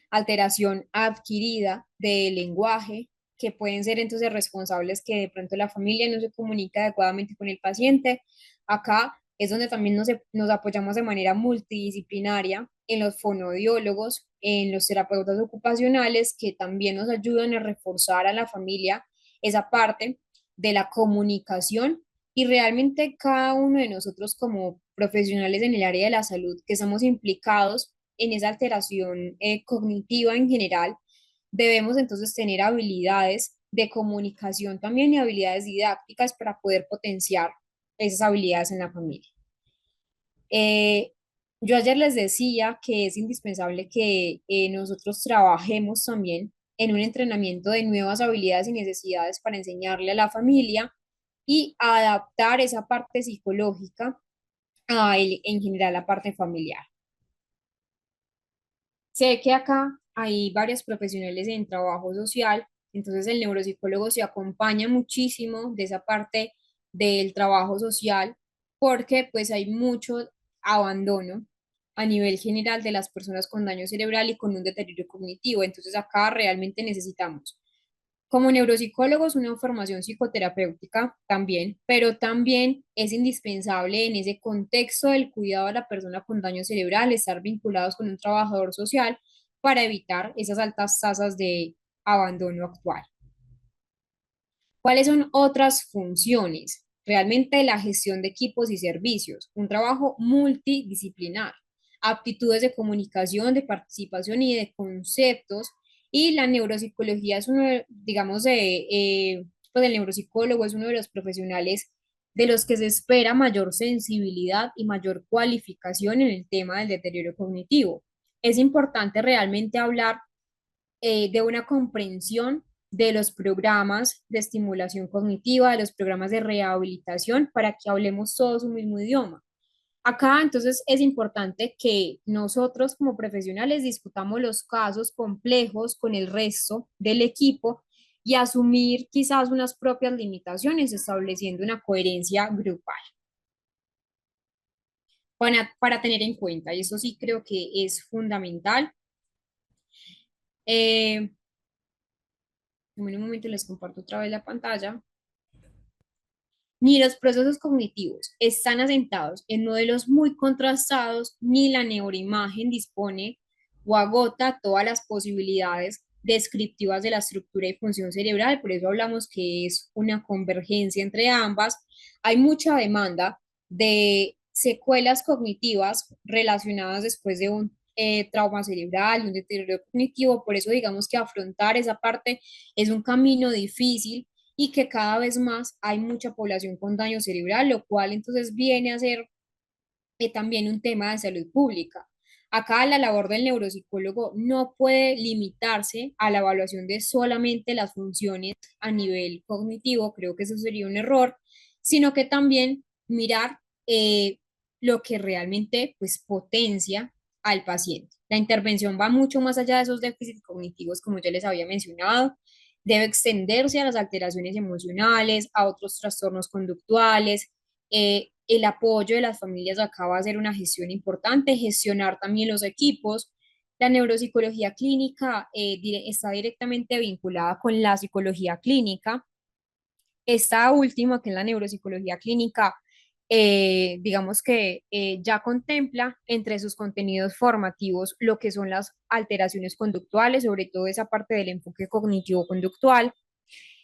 alteración adquirida del lenguaje, que pueden ser entonces responsables que de pronto la familia no se comunica adecuadamente con el paciente. Acá es donde también nos apoyamos de manera multidisciplinaria en los fonoaudiólogos, en los terapeutas ocupacionales, que también nos ayudan a reforzar a la familia esa parte de la comunicación y realmente cada uno de nosotros como profesionales en el área de la salud que estamos implicados en esa alteración cognitiva en general, debemos entonces tener habilidades de comunicación también y habilidades didácticas para poder potenciar esas habilidades en la familia. Eh, yo ayer les decía que es indispensable que nosotros trabajemos también en un entrenamiento de nuevas habilidades y necesidades para enseñarle a la familia y adaptar esa parte psicológica en general la parte familiar. Sé que acá hay varios profesionales en trabajo social, entonces el neuropsicólogo se acompaña muchísimo de esa parte del trabajo social porque pues hay mucho abandono a nivel general de las personas con daño cerebral y con un deterioro cognitivo. Entonces acá realmente necesitamos como neuropsicólogos una formación psicoterapéutica también, pero también es indispensable en ese contexto del cuidado a la persona con daño cerebral estar vinculados con un trabajador social para evitar esas altas tasas de abandono actual. ¿Cuáles son otras funciones? Realmente la gestión de equipos y servicios, un trabajo multidisciplinar, aptitudes de comunicación, de participación y de conceptos. Y la neuropsicología es uno, digamos, pues el neuropsicólogo es uno de los profesionales de los que se espera mayor sensibilidad y mayor cualificación en el tema del deterioro cognitivo. Es importante realmente hablar de una comprensión de los programas de estimulación cognitiva, de los programas de rehabilitación, para que hablemos todos un mismo idioma. Acá entonces es importante que nosotros como profesionales discutamos los casos complejos con el resto del equipo y asumir quizás unas propias limitaciones, estableciendo una coherencia grupal para tener en cuenta. Y eso sí creo que es fundamental. En un momento les comparto otra vez la pantalla. Ni los procesos cognitivos están asentados en modelos muy contrastados, ni la neuroimagen dispone o agota todas las posibilidades descriptivas de la estructura y función cerebral. Por eso hablamos que es una convergencia entre ambas. Hay mucha demanda de secuelas cognitivas relacionadas después de un trauma cerebral, un deterioro cognitivo. Por eso digamos que afrontar esa parte es un camino difícil y que cada vez más hay mucha población con daño cerebral, lo cual entonces viene a ser también un tema de salud pública. Acá la labor del neuropsicólogo no puede limitarse a la evaluación de solamente las funciones a nivel cognitivo, creo que eso sería un error, sino que también mirar lo que realmente pues potencia al paciente. La intervención va mucho más allá de esos déficits cognitivos, como ya les había mencionado, debe extenderse a las alteraciones emocionales, a otros trastornos conductuales. El apoyo de las familias acá va a ser una gestión importante, gestionar también los equipos. La neuropsicología clínica está directamente vinculada con la psicología clínica. Esta última, que es la neuropsicología clínica, digamos que ya contempla entre sus contenidos formativos lo que son las alteraciones conductuales, sobre todo esa parte del enfoque cognitivo-conductual,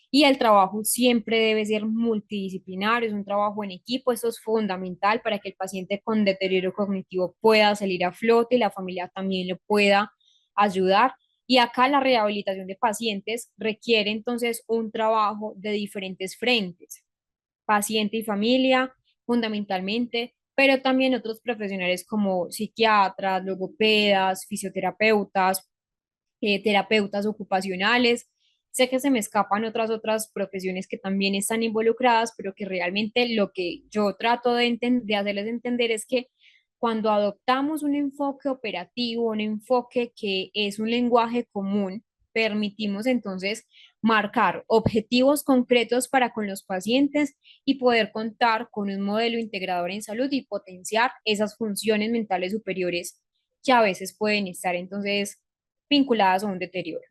y el trabajo siempre debe ser multidisciplinario, es un trabajo en equipo, eso es fundamental para que el paciente con deterioro cognitivo pueda salir a flote y la familia también lo pueda ayudar. Y acá la rehabilitación de pacientes requiere entonces un trabajo de diferentes frentes, paciente y familia fundamentalmente, pero también otros profesionales como psiquiatras, logopedas, fisioterapeutas, terapeutas ocupacionales. Sé que se me escapan otras profesiones que también están involucradas, pero que realmente lo que yo trato de hacerles entender es que cuando adoptamos un enfoque operativo, un enfoque que es un lenguaje común, permitimos entonces marcar objetivos concretos para con los pacientes y poder contar con un modelo integrador en salud y potenciar esas funciones mentales superiores que a veces pueden estar entonces vinculadas a un deterioro.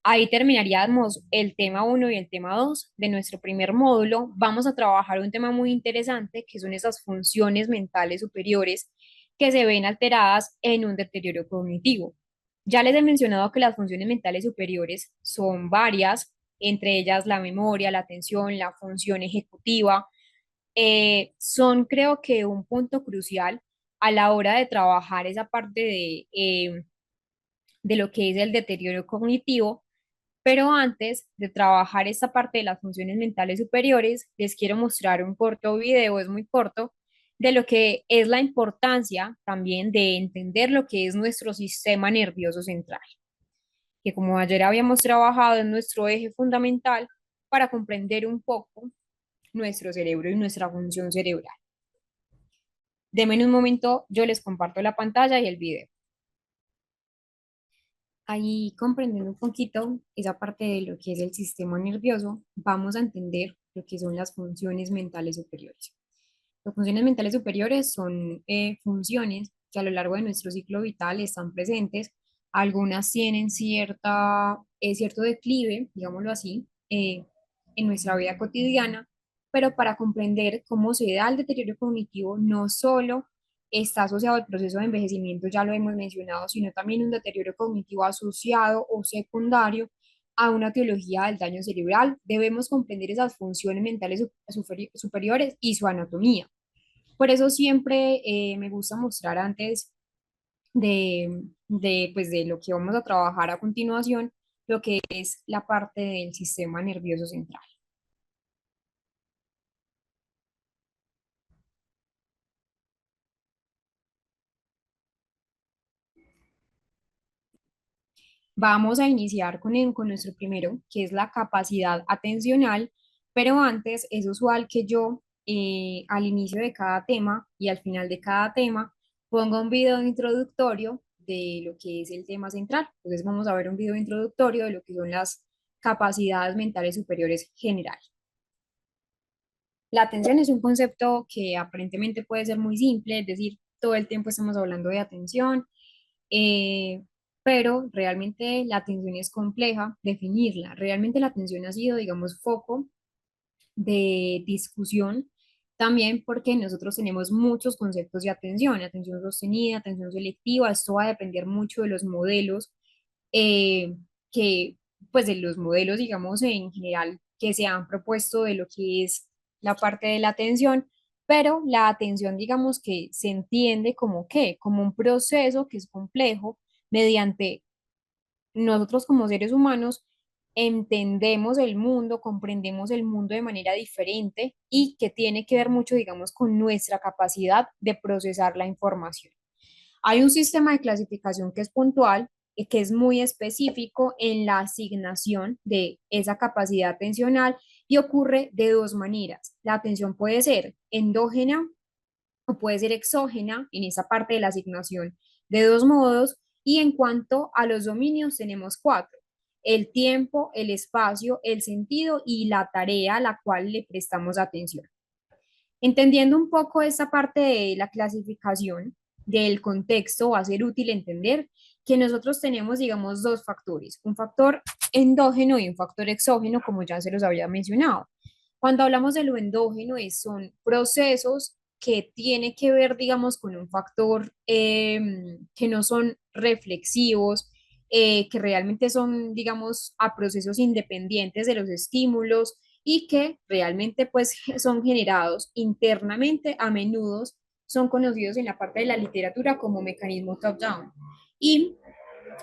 Ahí terminaríamos el tema uno y el tema 2 de nuestro primer módulo. Vamos a trabajar un tema muy interesante que son esas funciones mentales superiores que se ven alteradas en un deterioro cognitivo. Ya les he mencionado que las funciones mentales superiores son varias, entre ellas la memoria, la atención, la función ejecutiva. Son creo que un punto crucial a la hora de trabajar esa parte de lo que es el deterioro cognitivo, pero antes de trabajar esta parte de las funciones mentales superiores, les quiero mostrar un corto video, es muy corto, de lo que es la importancia también de entender lo que es nuestro sistema nervioso central, que como ayer habíamos trabajado en nuestro eje fundamental para comprender un poco nuestro cerebro y nuestra función cerebral. Denme un momento, yo les comparto la pantalla y el video. Ahí comprendiendo un poquito esa parte de lo que es el sistema nervioso, vamos a entender lo que son las funciones mentales superiores. Las funciones mentales superiores son funciones que a lo largo de nuestro ciclo vital están presentes. Algunas tienen cierto declive, digámoslo así, en nuestra vida cotidiana, pero para comprender cómo se da el deterioro cognitivo, no solo está asociado al proceso de envejecimiento, ya lo hemos mencionado, sino también un deterioro cognitivo asociado o secundario a una etiología del daño cerebral. Debemos comprender esas funciones mentales superiores y su anatomía. Por eso siempre me gusta mostrar antes pues de lo que vamos a trabajar a continuación, lo que es la parte del sistema nervioso central. Vamos a iniciar con nuestro primero, que es la capacidad atencional, pero antes es usual que yo al inicio de cada tema y al final de cada tema ponga un video introductorio de lo que es el tema central. Entonces vamos a ver un video introductorio de lo que son las capacidades mentales superiores general. La atención es un concepto que aparentemente puede ser muy simple, es decir, todo el tiempo estamos hablando de atención, eh, pero realmente la atención es compleja definirla. Realmente la atención ha sido, digamos, foco de discusión también porque nosotros tenemos muchos conceptos de atención, atención sostenida, atención selectiva, esto va a depender mucho de los modelos eh, que, pues de los modelos, digamos, en general que se han propuesto de lo que es la parte de la atención, pero la atención, digamos, que se entiende como qué, como un proceso que es complejo mediante nosotros como seres humanos entendemos el mundo, comprendemos el mundo de manera diferente y que tiene que ver mucho, digamos, con nuestra capacidad de procesar la información. Hay un sistema de clasificación que es puntual y que es muy específico en la asignación de esa capacidad atencional y ocurre de dos maneras. La atención puede ser endógena o puede ser exógena en esa parte de la asignación de dos modos. Y en cuanto a los dominios, tenemos cuatro: el tiempo, el espacio, el sentido y la tarea a la cual le prestamos atención. Entendiendo un poco esta parte de la clasificación del contexto, va a ser útil entender que nosotros tenemos, digamos, dos factores: un factor endógeno y un factor exógeno, como ya se los había mencionado. Cuando hablamos de lo endógeno, son procesos que tiene que ver, digamos, con un factor que no son reflexivos, que realmente son, digamos, a procesos independientes de los estímulos y que realmente pues son generados internamente, a menudo son conocidos en la parte de la literatura como mecanismo top-down. Y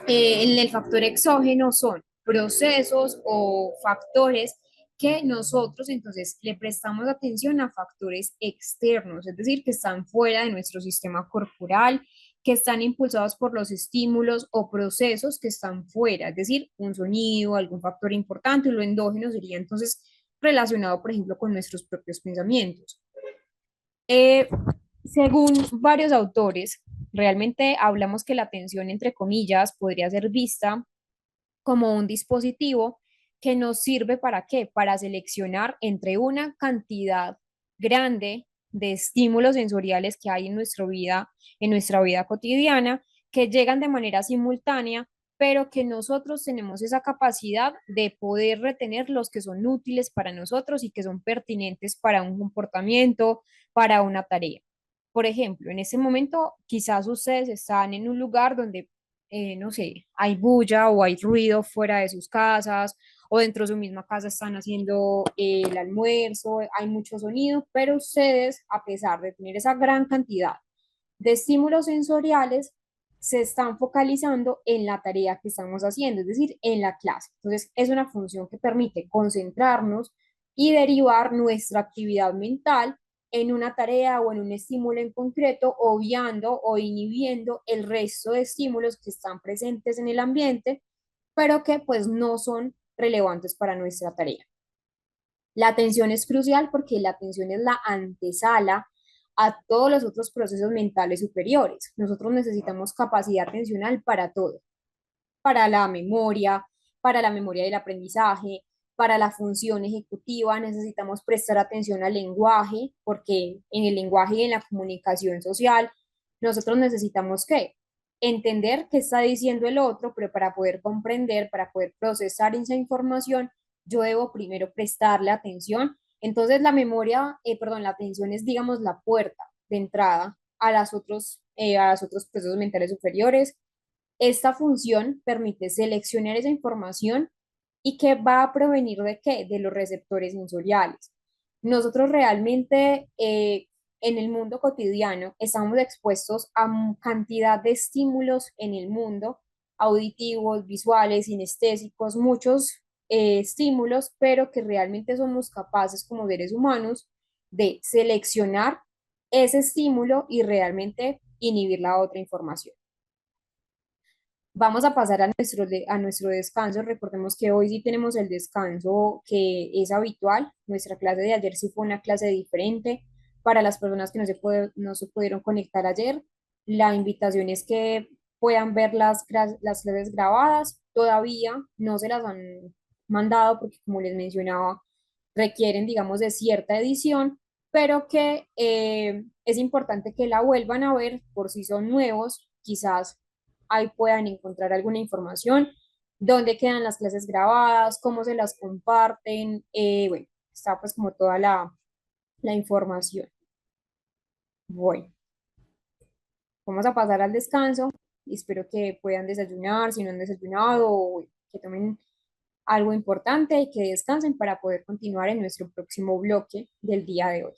en el factor exógeno son procesos o factores que nosotros entonces le prestamos atención a factores externos, es decir, que están fuera de nuestro sistema corporal, que están impulsados por los estímulos o procesos que están fuera, es decir, un sonido, algún factor importante. Y lo endógeno sería entonces relacionado, por ejemplo, con nuestros propios pensamientos. Eh, Según varios autores, realmente hablamos que la atención, entre comillas, podría ser vista como un dispositivo que nos sirve para qué, para seleccionar entre una cantidad grande de estímulos sensoriales que hay en nuestra vida cotidiana, que llegan de manera simultánea, pero que nosotros tenemos esa capacidad de poder retener los que son útiles para nosotros y que son pertinentes para un comportamiento, para una tarea. Por ejemplo, en este momento quizás ustedes están en un lugar donde no sé, hay bulla o hay ruido fuera de sus casas o dentro de su misma casa están haciendo el almuerzo, hay mucho sonido, pero ustedes, a pesar de tener esa gran cantidad de estímulos sensoriales, se están focalizando en la tarea que estamos haciendo, es decir, en la clase. Entonces, es una función que permite concentrarnos y derivar nuestra actividad mental en una tarea o en un estímulo en concreto, obviando o inhibiendo el resto de estímulos que están presentes en el ambiente, pero que pues no son relevantes para nuestra tarea. La atención es crucial porque la atención es la antesala a todos los otros procesos mentales superiores. Nosotros necesitamos capacidad atencional para todo: para la memoria del aprendizaje, para la función ejecutiva. Necesitamos prestar atención al lenguaje, porque en el lenguaje y en la comunicación social nosotros necesitamos ¿qué? Entender qué está diciendo el otro, pero para poder comprender, para poder procesar esa información, yo debo primero prestarle atención. Entonces la atención es, digamos, la puerta de entrada a los otros procesos mentales superiores. Esta función permite seleccionar esa información y que va a provenir de qué, de los receptores sensoriales. Nosotros realmente en el mundo cotidiano estamos expuestos a cantidad de estímulos en el mundo, auditivos, visuales, sinestésicos, muchos estímulos, pero que realmente somos capaces como seres humanos de seleccionar ese estímulo y realmente inhibir la otra información. Vamos a pasar a nuestro descanso. Recordemos que hoy sí tenemos el descanso que es habitual. Nuestra clase de ayer sí fue una clase diferente. Para las personas que no se pudieron conectar ayer, la invitación es que puedan ver las clases grabadas. Todavía no se las han mandado porque, como les mencionaba, requieren, digamos, de cierta edición, pero que es importante que la vuelvan a ver por si son nuevos. Quizás ahí puedan encontrar alguna información: dónde quedan las clases grabadas, cómo se las comparten. Bueno, está pues como toda la información. Bueno, vamos a pasar al descanso. Espero que puedan desayunar, si no han desayunado, o bueno, que tomen algo importante y que descansen para poder continuar en nuestro próximo bloque del día de hoy.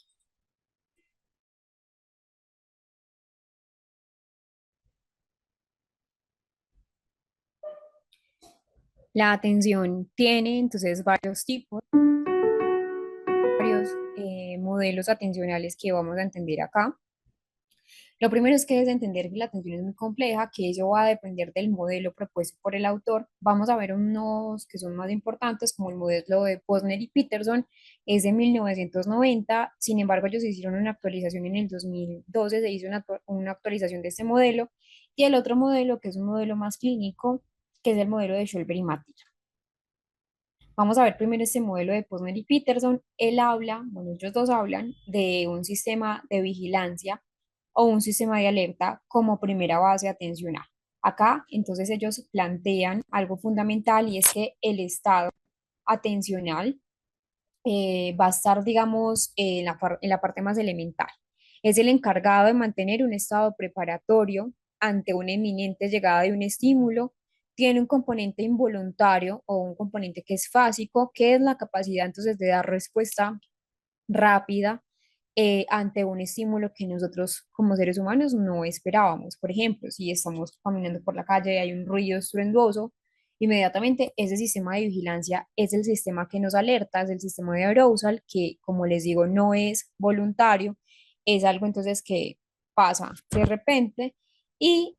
La atención tiene entonces varios tipos, varios modelos atencionales que vamos a entender acá. Lo primero es que es entender que la atención es muy compleja, que ello va a depender del modelo propuesto por el autor. Vamos a ver unos que son más importantes, como el modelo de Posner y Peterson, es de 1990. Sin embargo, ellos hicieron una actualización en el 2012, se hizo una actualización de este modelo. Y el otro modelo, que es un modelo más clínico, que es el modelo de Schoenberg y Matter. Vamos a ver primero este modelo de Posner y Peterson. Él habla, bueno, ellos dos hablan de un sistema de vigilancia o un sistema de alerta como primera base atencional. Acá, entonces, ellos plantean algo fundamental y es que el estado atencional va a estar, digamos, en la parte más elemental. Es el encargado de mantener un estado preparatorio ante una inminente llegada de un estímulo. Tiene un componente involuntario o un componente que es fásico, que es la capacidad entonces de dar respuesta rápida ante un estímulo que nosotros como seres humanos no esperábamos. Por ejemplo, si estamos caminando por la calle y hay un ruido estruendoso, inmediatamente ese sistema de vigilancia es el sistema que nos alerta, es el sistema de arousal, que como les digo no es voluntario, es algo entonces que pasa de repente y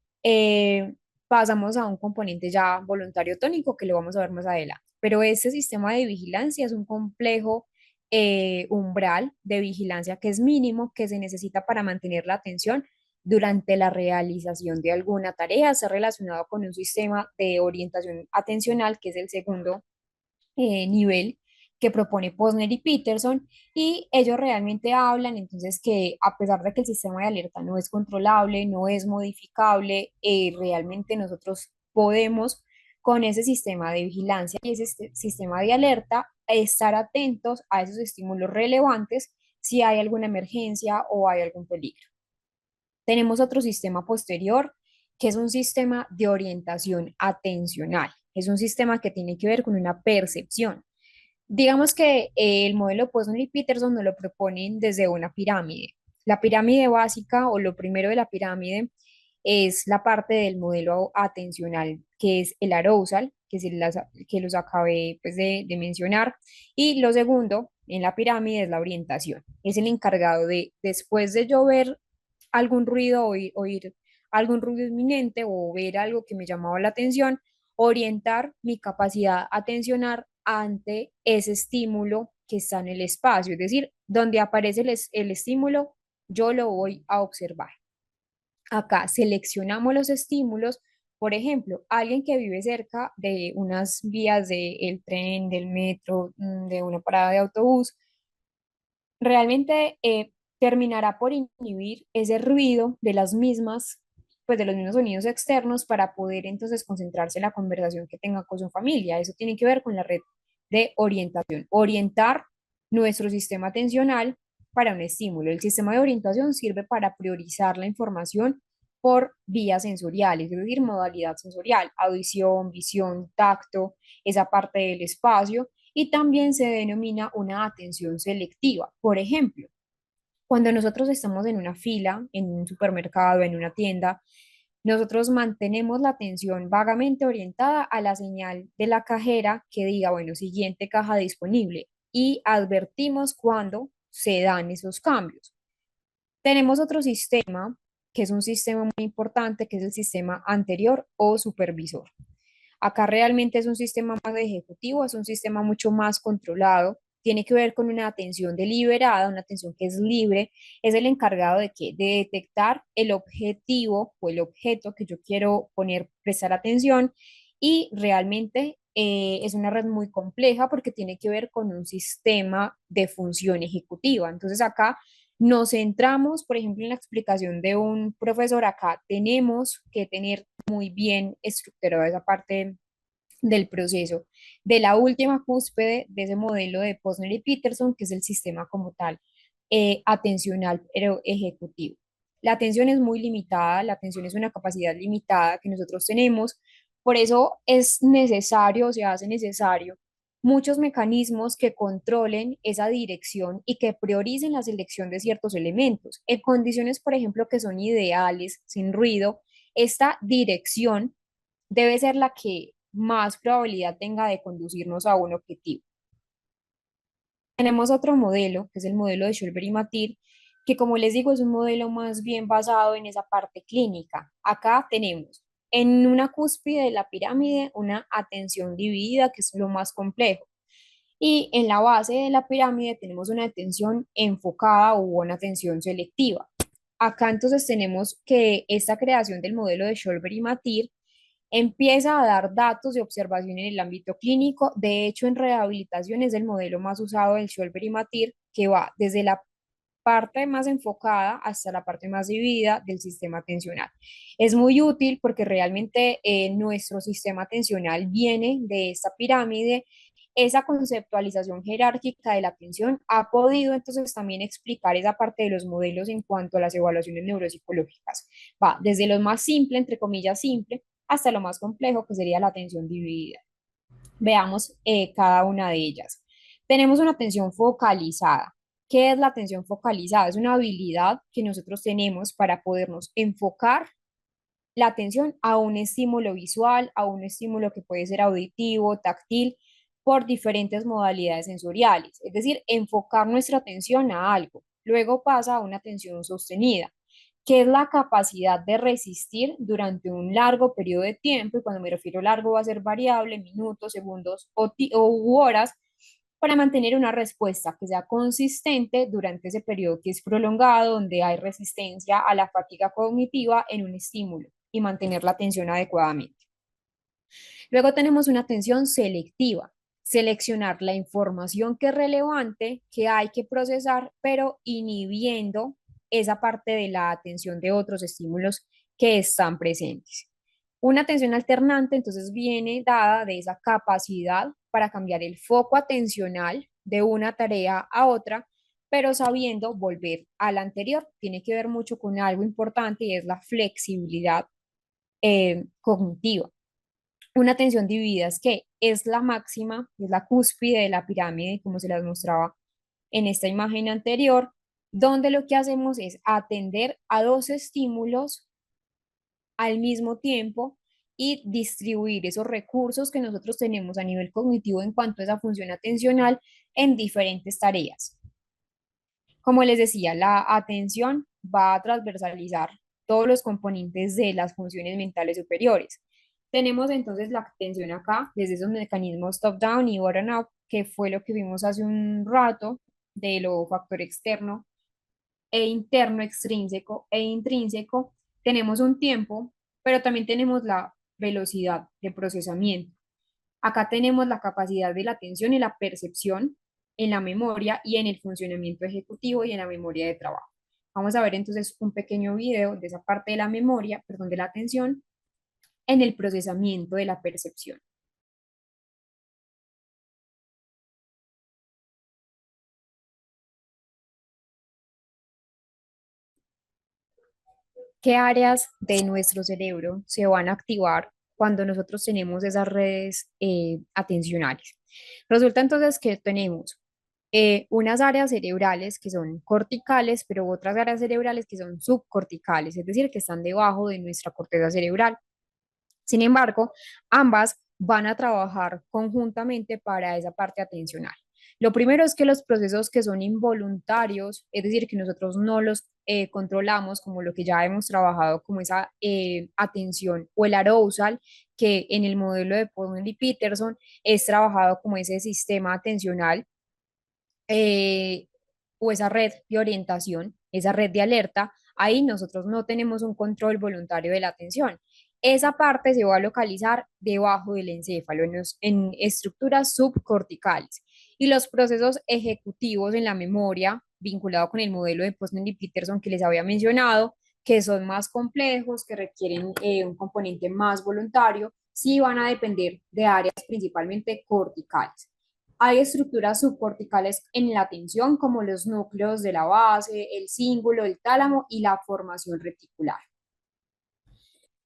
pasamos a un componente ya voluntario tónico que lo vamos a ver más adelante. Pero ese sistema de vigilancia es un complejo umbral de vigilancia que es mínimo, que se necesita para mantener la atención durante la realización de alguna tarea. Está relacionado con un sistema de orientación atencional, que es el segundo nivel que propone Posner y Peterson, y ellos realmente hablan entonces que a pesar de que el sistema de alerta no es controlable, no es modificable, realmente nosotros podemos con ese sistema de vigilancia y ese sistema de alerta estar atentos a esos estímulos relevantes si hay alguna emergencia o hay algún peligro. Tenemos otro sistema posterior, que es un sistema de orientación atencional. Es un sistema que tiene que ver con una percepción. Digamos que el modelo Posner y Peterson nos lo proponen desde una pirámide. La pirámide básica o lo primero de la pirámide es la parte del modelo atencional, que es el arousal, que los acabé pues, de mencionar. Y lo segundo en la pirámide es la orientación. Es el encargado de, después de yo ver algún ruido, oír algún ruido inminente o ver algo que me llamaba la atención, orientar mi capacidad atencional ante ese estímulo que está en el espacio, es decir, donde aparece el estímulo, yo lo voy a observar. Acá seleccionamos los estímulos, por ejemplo, alguien que vive cerca de unas vías del tren, del metro, de una parada de autobús, realmente terminará por inhibir ese ruido de las mismas, pues de los mismos sonidos externos para poder entonces concentrarse en la conversación que tenga con su familia. Eso tiene que ver con la red de orientación. Orientar nuestro sistema atencional para un estímulo. El sistema de orientación sirve para priorizar la información por vías sensoriales, es decir, modalidad sensorial, audición, visión, tacto, esa parte del espacio, y también se denomina una atención selectiva. Por ejemplo, cuando nosotros estamos en una fila, en un supermercado, en una tienda, nosotros mantenemos la atención vagamente orientada a la señal de la cajera que diga, bueno, siguiente caja disponible, y advertimos cuando se dan esos cambios. Tenemos otro sistema, que es un sistema muy importante, que es el sistema anterior o supervisor. Acá realmente es un sistema más ejecutivo, es un sistema mucho más controlado, tiene que ver con una atención deliberada, una atención que es libre, es el encargado de que de detectar el objetivo o el objeto que yo quiero poner, prestar atención y realmente es una red muy compleja porque tiene que ver con un sistema de función ejecutiva. Entonces acá nos centramos, por ejemplo, en la explicación de un profesor. Acá tenemos que tener muy bien estructurada esa parte del proceso, de la última cúspide de ese modelo de Posner y Peterson, que es el sistema como tal, atencional, pero ejecutivo. La atención es muy limitada, la atención es una capacidad limitada que nosotros tenemos, por eso es necesario, o se hace necesario, muchos mecanismos que controlen esa dirección y que prioricen la selección de ciertos elementos. En condiciones, por ejemplo, que son ideales, sin ruido, esta dirección debe ser la que más probabilidad tenga de conducirnos a un objetivo. Tenemos otro modelo, que es el modelo de Schulber y Matir, que como les digo es un modelo más bien basado en esa parte clínica. Acá tenemos en una cúspide de la pirámide una atención dividida, que es lo más complejo. Y en la base de la pirámide tenemos una atención enfocada o una atención selectiva. Acá entonces tenemos que esta creación del modelo de Scholber y Matir empieza a dar datos de observación en el ámbito clínico. De hecho, en rehabilitación es el modelo más usado del Scholber y Matir, que va desde la parte más enfocada hasta la parte más dividida del sistema atencional. Es muy útil porque realmente nuestro sistema atencional viene de esta pirámide. Esa conceptualización jerárquica de la atención ha podido entonces también explicar esa parte de los modelos en cuanto a las evaluaciones neuropsicológicas. Va desde lo más simple, entre comillas simple, hasta lo más complejo, que sería la atención dividida. Veamos cada una de ellas. Tenemos una atención focalizada. ¿Qué es la atención focalizada? Es una habilidad que nosotros tenemos para podernos enfocar la atención a un estímulo visual, a un estímulo que puede ser auditivo, táctil, por diferentes modalidades sensoriales. Es decir, enfocar nuestra atención a algo. Luego pasa a una atención sostenida, que es la capacidad de resistir durante un largo periodo de tiempo, y cuando me refiero a largo va a ser variable, minutos, segundos u horas, para mantener una respuesta que sea consistente durante ese periodo que es prolongado, donde hay resistencia a la fatiga cognitiva en un estímulo y mantener la atención adecuadamente. Luego tenemos una atención selectiva, seleccionar la información que es relevante, que hay que procesar, pero inhibiendo esa parte de la atención de otros estímulos que están presentes. Una atención alternante entonces viene dada de esa capacidad para cambiar el foco atencional de una tarea a otra, pero sabiendo volver a la anterior. Tiene que ver mucho con algo importante y es la flexibilidad cognitiva. Una atención dividida es que es la máxima, es la cúspide de la pirámide, como se las mostraba en esta imagen anterior, donde lo que hacemos es atender a dos estímulos al mismo tiempo y distribuir esos recursos que nosotros tenemos a nivel cognitivo en cuanto a esa función atencional en diferentes tareas. Como les decía, la atención va a transversalizar todos los componentes de las funciones mentales superiores. Tenemos entonces la atención acá, desde esos mecanismos top-down y bottom-up, que fue lo que vimos hace un rato de lo factor externo e interno, extrínseco e intrínseco. Tenemos un tiempo, pero también tenemos la velocidad de procesamiento. Acá tenemos la capacidad de la atención y la percepción en la memoria y en el funcionamiento ejecutivo y en la memoria de trabajo. Vamos a ver entonces un pequeño video de esa parte de la memoria, perdón, de la atención en el procesamiento de la percepción. ¿Qué áreas de nuestro cerebro se van a activar cuando nosotros tenemos esas redes atencionales? Resulta entonces que tenemos unas áreas cerebrales que son corticales, pero otras áreas cerebrales que son subcorticales, es decir, que están debajo de nuestra corteza cerebral. Sin embargo, ambas van a trabajar conjuntamente para esa parte atencional. Lo primero es que los procesos que son involuntarios, es decir, que nosotros no los controlamos, como lo que ya hemos trabajado, como esa atención o el arousal, que en el modelo de Postman y Peterson es trabajado como ese sistema atencional eh, o esa red de orientación, esa red de alerta. Ahí nosotros no tenemos un control voluntario de la atención. Esa parte se va a localizar debajo del encéfalo, en estructuras subcorticales. Y los procesos ejecutivos en la memoria, vinculado con el modelo de Postman y Peterson que les había mencionado, que son más complejos, que requieren un componente más voluntario, sí van a depender de áreas principalmente corticales. Hay estructuras subcorticales en la atención, como los núcleos de la base, el cíngulo, el tálamo y la formación reticular.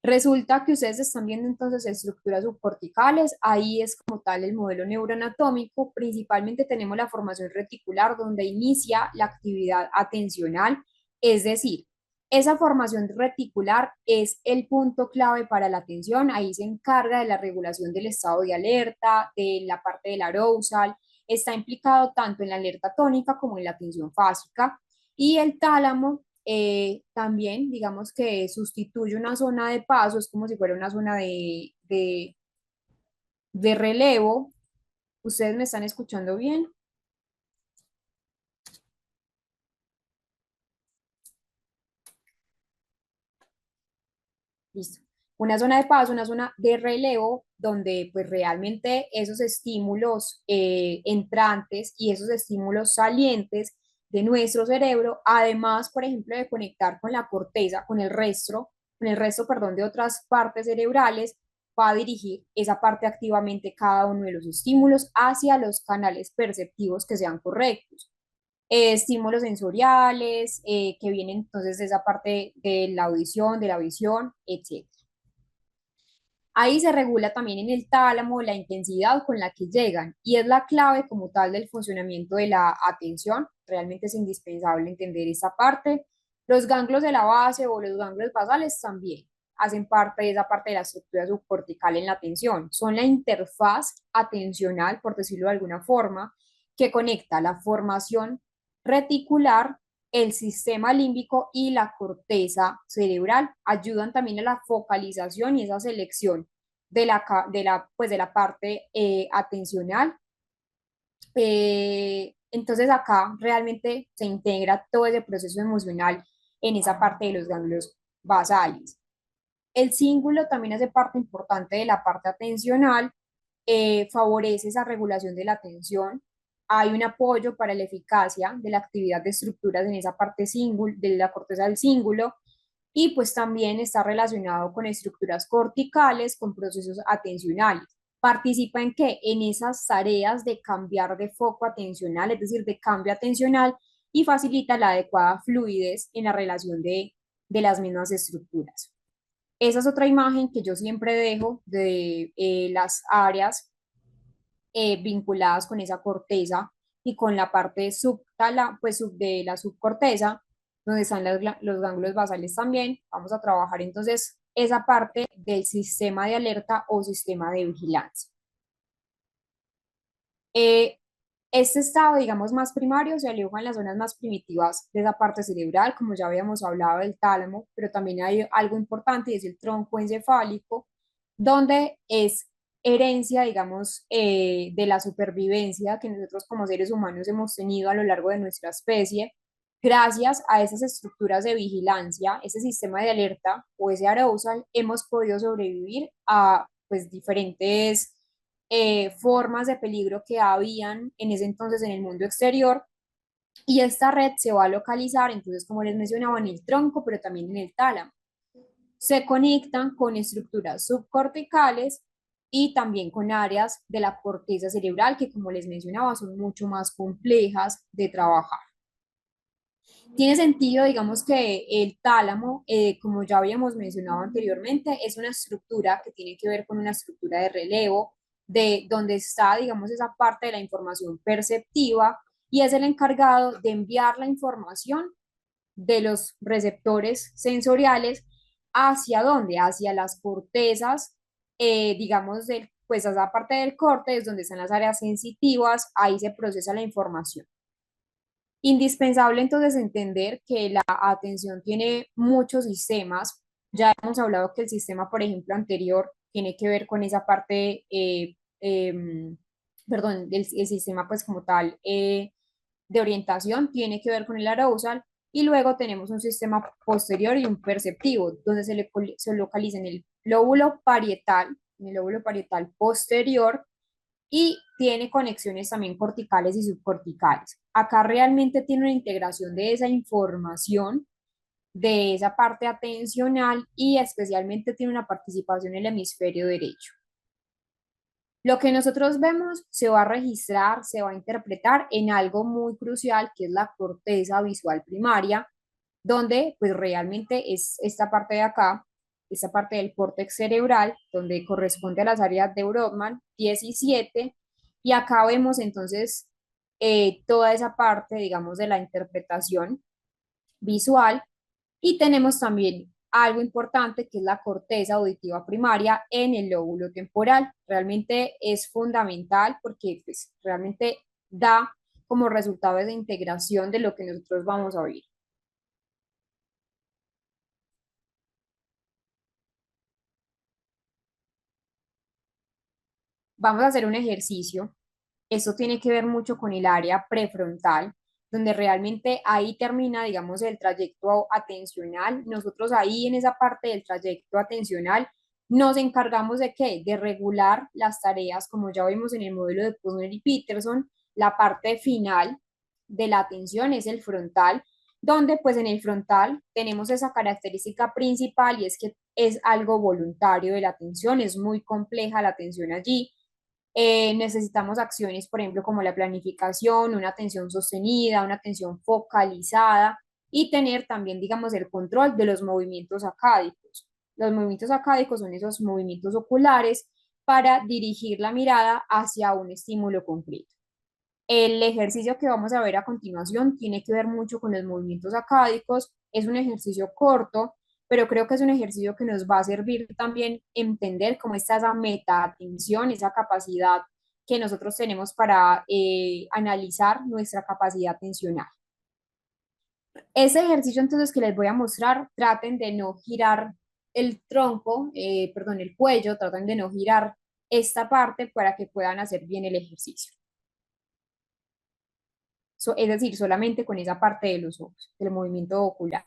Resulta que ustedes están viendo entonces estructuras subcorticales, ahí es como tal el modelo neuroanatómico, principalmente tenemos la formación reticular donde inicia la actividad atencional, es decir, Esa formación reticular es el punto clave para la atención. Ahí se encarga de la regulación del estado de alerta, de la parte del arousal. Está implicado tanto en la alerta tónica como en la atención fásica. Y el tálamo también, digamos que sustituye una zona de paso, es como si fuera una zona de relevo. ¿Ustedes me están escuchando bien? Listo. Una zona de paso, una zona de relevo, donde pues realmente esos estímulos entrantes y esos estímulos salientes de nuestro cerebro, además, por ejemplo, de conectar con la corteza, con el resto, perdón, de otras partes cerebrales, va a dirigir esa parte activamente cada uno de los estímulos hacia los canales perceptivos que sean correctos. Estímulos sensoriales, que vienen entonces de esa parte de la audición, de la visión, etc. Ahí se regula también en el tálamo la intensidad con la que llegan y es la clave como tal del funcionamiento de la atención. Realmente es indispensable entender esa parte. Los ganglios de la base o los ganglios basales también hacen parte de esa parte de la estructura subcortical en la atención. Son la interfaz atencional, por decirlo de alguna forma, que conecta la formación reticular, el sistema límbico y la corteza cerebral. Ayudan también a la focalización y esa selección de la parte atencional. Entonces acá realmente se integra todo ese proceso emocional en esa parte de los ganglios basales. El cíngulo también hace parte importante de la parte atencional, favorece esa regulación de la atención. Hay un apoyo para la eficacia de la actividad de estructuras en esa parte de la corteza del cíngulo y pues también está relacionado con estructuras corticales, con procesos atencionales. Participa en qué? En esas tareas de cambiar de foco atencional, es decir, de cambio atencional y facilita la adecuada fluidez en la relación de las mismas estructuras. Esa es otra imagen que yo siempre dejo de las áreas vinculadas con esa corteza y con la parte pues, de la subcorteza, donde están los ganglios basales también. Vamos a trabajar entonces esa parte del sistema de alerta o sistema de vigilancia. Eh, este estado, digamos, más primario se aloja en las zonas más primitivas de esa parte cerebral, como ya habíamos hablado del tálamo, pero también hay algo importante y es el tronco encefálico, donde es herencia, digamos, de la supervivencia que nosotros como seres humanos hemos tenido a lo largo de nuestra especie. Gracias a esas estructuras de vigilancia, ese sistema de alerta o ese arousal, hemos podido sobrevivir a pues diferentes formas de peligro que habían en ese entonces en el mundo exterior y esta red se va a localizar, entonces como les mencionaba, en el tronco, pero también en el tálamo. Se conectan con estructuras subcorticales y también con áreas de la corteza cerebral que, como les mencionaba, son mucho más complejas de trabajar. Tiene sentido, digamos que el tálamo, como ya habíamos mencionado anteriormente, es una estructura que tiene que ver con una estructura de relevo, de donde está, digamos, esa parte de la información perceptiva y es el encargado de enviar la información de los receptores sensoriales hacia dónde, hacia las cortezas, digamos, pues esa parte del corte es donde están las áreas sensitivas, ahí se procesa la información. Indispensable entonces entender que la atención tiene muchos sistemas. Ya hemos hablado que el sistema, por ejemplo, anterior tiene que ver con esa parte, perdón, el sistema pues como tal de orientación tiene que ver con el arousal y luego tenemos un sistema posterior y un perceptivo, donde se localiza en el lóbulo parietal posterior y tiene conexiones también corticales y subcorticales. Acá realmente tiene una integración de esa información, de esa parte atencional y especialmente tiene una participación en el hemisferio derecho. Lo que nosotros vemos se va a registrar, se va a interpretar en algo muy crucial que es la corteza visual primaria, donde pues realmente es esta parte de acá, esta parte del córtex cerebral, donde corresponde a las áreas de Brodmann 17, y acá vemos entonces toda esa parte, digamos, de la interpretación visual Y tenemos también algo importante que es la corteza auditiva primaria en el lóbulo temporal. Realmente es fundamental porque pues, realmente da como resultado esa integración de lo que nosotros vamos a oír. Vamos a hacer un ejercicio. Esto tiene que ver mucho con el área prefrontal, donde realmente ahí termina, digamos, el trayecto atencional. Nosotros ahí en esa parte del trayecto atencional nos encargamos de qué? De regular las tareas, como ya vimos en el modelo de Posner y Peterson, la parte final de la atención es el frontal, donde pues en el frontal tenemos esa característica principal y es que es algo voluntario de la atención, es muy compleja la atención allí. Necesitamos acciones, por ejemplo, como la planificación, una atención sostenida, una atención focalizada y tener también, digamos, el control de los movimientos acádicos. Los movimientos acádicos son esos movimientos oculares para dirigir la mirada hacia un estímulo concreto. El ejercicio que vamos a ver a continuación tiene que ver mucho con los movimientos acádicos. Es un ejercicio corto, pero creo que es un ejercicio que nos va a servir también entender cómo está esa meta atención, esa capacidad que nosotros tenemos para analizar nuestra capacidad atencional. Ese ejercicio entonces que les voy a mostrar, traten de no girar el tronco, perdón, el cuello, traten de no girar esta parte para que puedan hacer bien el ejercicio. Es decir, solamente con esa parte de los ojos, del movimiento ocular.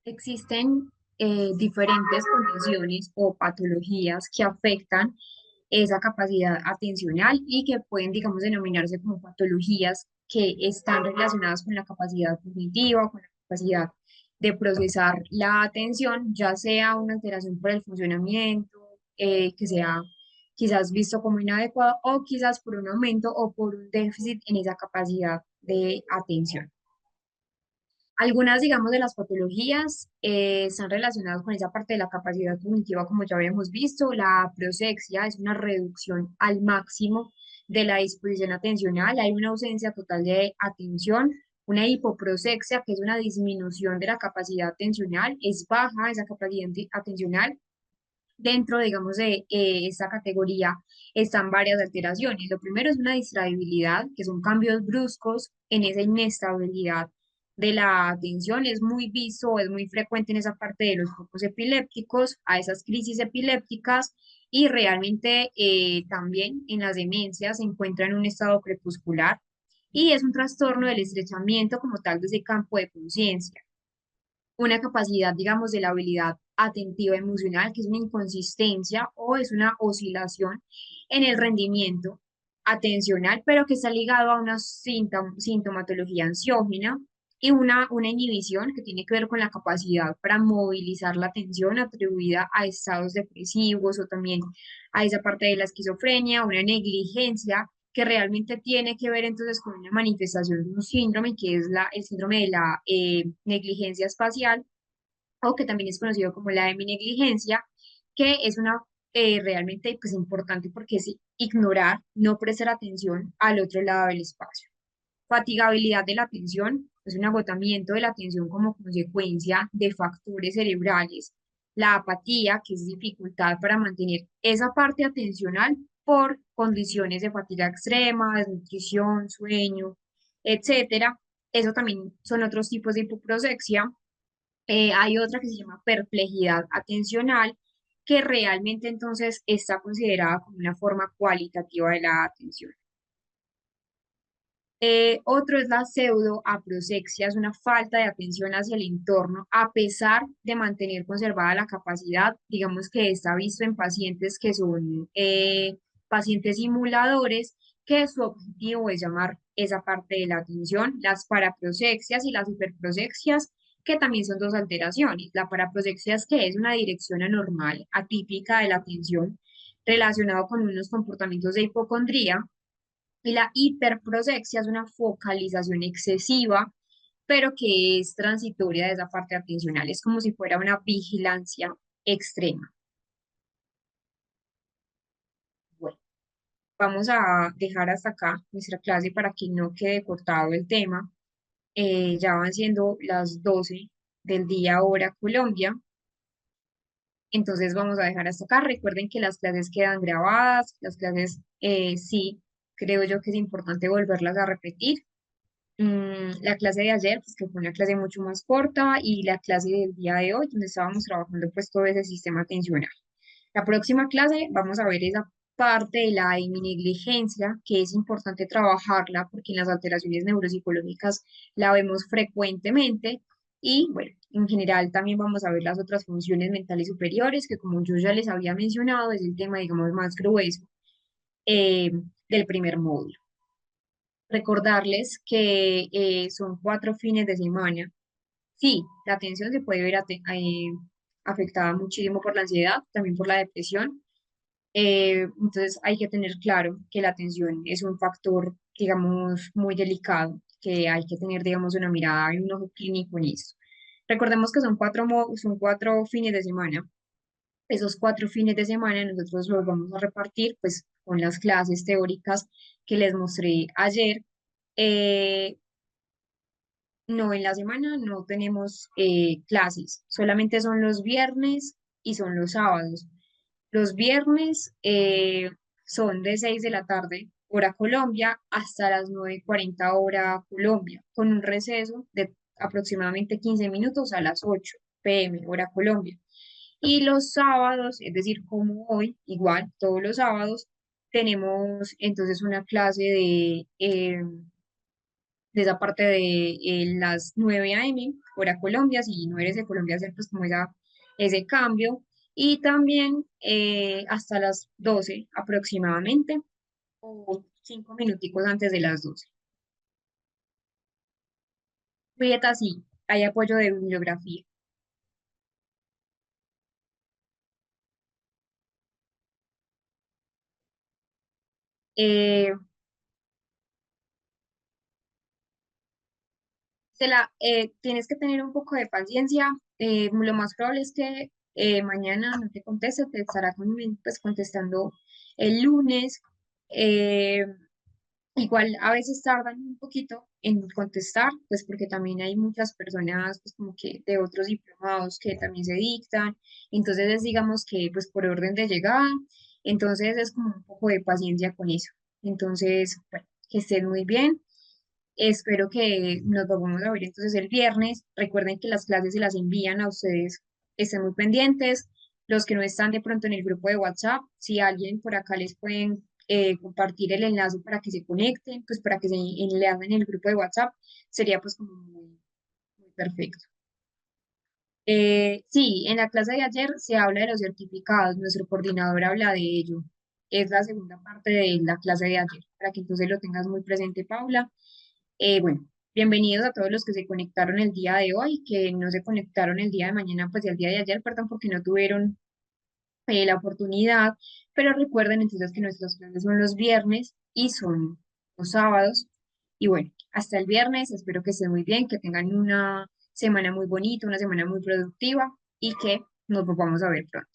Existen diferentes condiciones o patologías que afectan esa capacidad atencional y que pueden, digamos, denominarse como patologías que están relacionadas con la capacidad cognitiva, con la capacidad de procesar la atención, ya sea una alteración por el funcionamiento, que sea quizás visto como inadecuado o quizás por un aumento o por un déficit en esa capacidad de atención. Algunas, digamos, de las patologías están relacionadas con esa parte de la capacidad cognitiva, como ya habíamos visto. La prosexia es una reducción al máximo de la disposición atencional. Hay una ausencia total de atención. Una hipoprosexia, que es una disminución de la capacidad atencional, es baja esa capacidad atencional. Dentro, digamos, de esta categoría están varias alteraciones. Lo primero es una distraibilidad, que son cambios bruscos en esa inestabilidad de la atención. Es muy visto, es muy frecuente en esa parte de los focos epilépticos, a esas crisis epilépticas y realmente también en las demencias se encuentra en un estado crepuscular y es un trastorno del estrechamiento como tal de ese campo de conciencia, una capacidad, digamos, de la habilidad atentiva emocional, que es una inconsistencia o es una oscilación en el rendimiento atencional, pero que está ligado a una sintomatología ansiógena y una inhibición que tiene que ver con la capacidad para movilizar la atención atribuida a estados depresivos o también a esa parte de la esquizofrenia, una negligencia que realmente tiene que ver entonces con una manifestación de un síndrome que es el síndrome de la negligencia espacial o que también es conocido como la heminegligencia, que es una realmente pues, importante porque es ignorar, no prestar atención al otro lado del espacio. Fatigabilidad de la atención es un agotamiento de la atención como consecuencia de factores cerebrales. La apatía, que es dificultad para mantener esa parte atencional por condiciones de fatiga extrema, desnutrición, sueño, etcétera. Eso también son otros tipos de hipoprosexia. Hay otra que se llama perplejidad atencional, que realmente entonces está considerada como una forma cualitativa de la atención. Otro es la pseudoaprosexia, es una falta de atención hacia el entorno, a pesar de mantener conservada la capacidad. Digamos que está visto en pacientes que son pacientes simuladores, que su objetivo es llamar esa parte de la atención. Las paraprosexias y las hiperprosexias, que también son dos alteraciones. La paraprosexia es que es una dirección anormal, atípica de la atención, relacionado con unos comportamientos de hipocondría, y la hiperprosexia es una focalización excesiva, pero que es transitoria de esa parte atencional. Es como si fuera una vigilancia extrema. Bueno, vamos a dejar hasta acá nuestra clase para que no quede cortado el tema. Ya van siendo las 12 del día hora Colombia. Entonces vamos a dejar hasta acá. Recuerden que las clases quedan grabadas. Las clases, sí, creo yo que es importante volverlas a repetir. La clase de ayer, pues que fue una clase mucho más corta, y la clase del día de hoy, donde estábamos trabajando pues todo ese sistema atencional. La próxima clase vamos a ver esa parte de la heminegligencia, que es importante trabajarla porque en las alteraciones neuropsicológicas la vemos frecuentemente. Y bueno, en general también vamos a ver las otras funciones mentales superiores, que como yo ya les había mencionado, es el tema, digamos, más grueso eh, del primer módulo. Recordarles que son 4 fines de semana. Sí, la atención se puede ver afectada muchísimo por la ansiedad, también por la depresión. Entonces hay que tener claro que la atención es un factor, digamos, muy delicado, que hay que tener, digamos, una mirada y un ojo clínico en esto. Recordemos que son 4 fines de semana. Esos 4 fines de semana nosotros los vamos a repartir pues con las clases teóricas que les mostré ayer. Eh, no, en la semana no tenemos clases, solamente son los viernes y son los sábados. Los viernes son de 6 de la tarde, hora Colombia, hasta las 9:40 hora Colombia, con un receso de aproximadamente 15 minutos a las 8 p.m. hora Colombia. Y los sábados, es decir, como hoy, igual, todos los sábados, tenemos entonces una clase de esa parte de las 9 a.m. hora Colombia. Si no eres de Colombia, hacer pues como ese cambio. Y también hasta las 12 aproximadamente, o 5 minuticos antes de las 12. Julieta, sí, hay apoyo de bibliografía. Eh, tienes que tener un poco de paciencia. Lo más probable es que mañana no te conteste, te estará pues, contestando el lunes. Eh, Igual a veces tardan un poquito en contestar, pues porque también hay muchas personas, pues como que de otros diplomados que también se dictan. Entonces es, digamos que pues por orden de llegada. Entonces es como un poco de paciencia con eso. Entonces, bueno, que estén muy bien. Espero que nos volvamos a ver entonces el viernes. Recuerden que las clases se las envían a ustedes, estén muy pendientes. Los que no están de pronto en el grupo de WhatsApp, si alguien por acá les pueden compartir el enlace para que se conecten, pues para que se enlacen en el grupo de WhatsApp, sería pues como muy, muy perfecto. Sí, en la clase de ayer se habla de los certificados, nuestro coordinador habla de ello. Es la segunda parte de la clase de ayer, para que entonces lo tengas muy presente, Paula. Bueno, bienvenidos a todos los que se conectaron el día de hoy, que no se conectaron el día de mañana, pues y el día de ayer, perdón, porque no tuvieron la oportunidad, pero recuerden entonces que nuestras clases son los viernes y son los sábados. Y bueno, hasta el viernes, espero que estén muy bien, que tengan una semana muy bonita, una semana muy productiva, y que nos volvamos a ver pronto.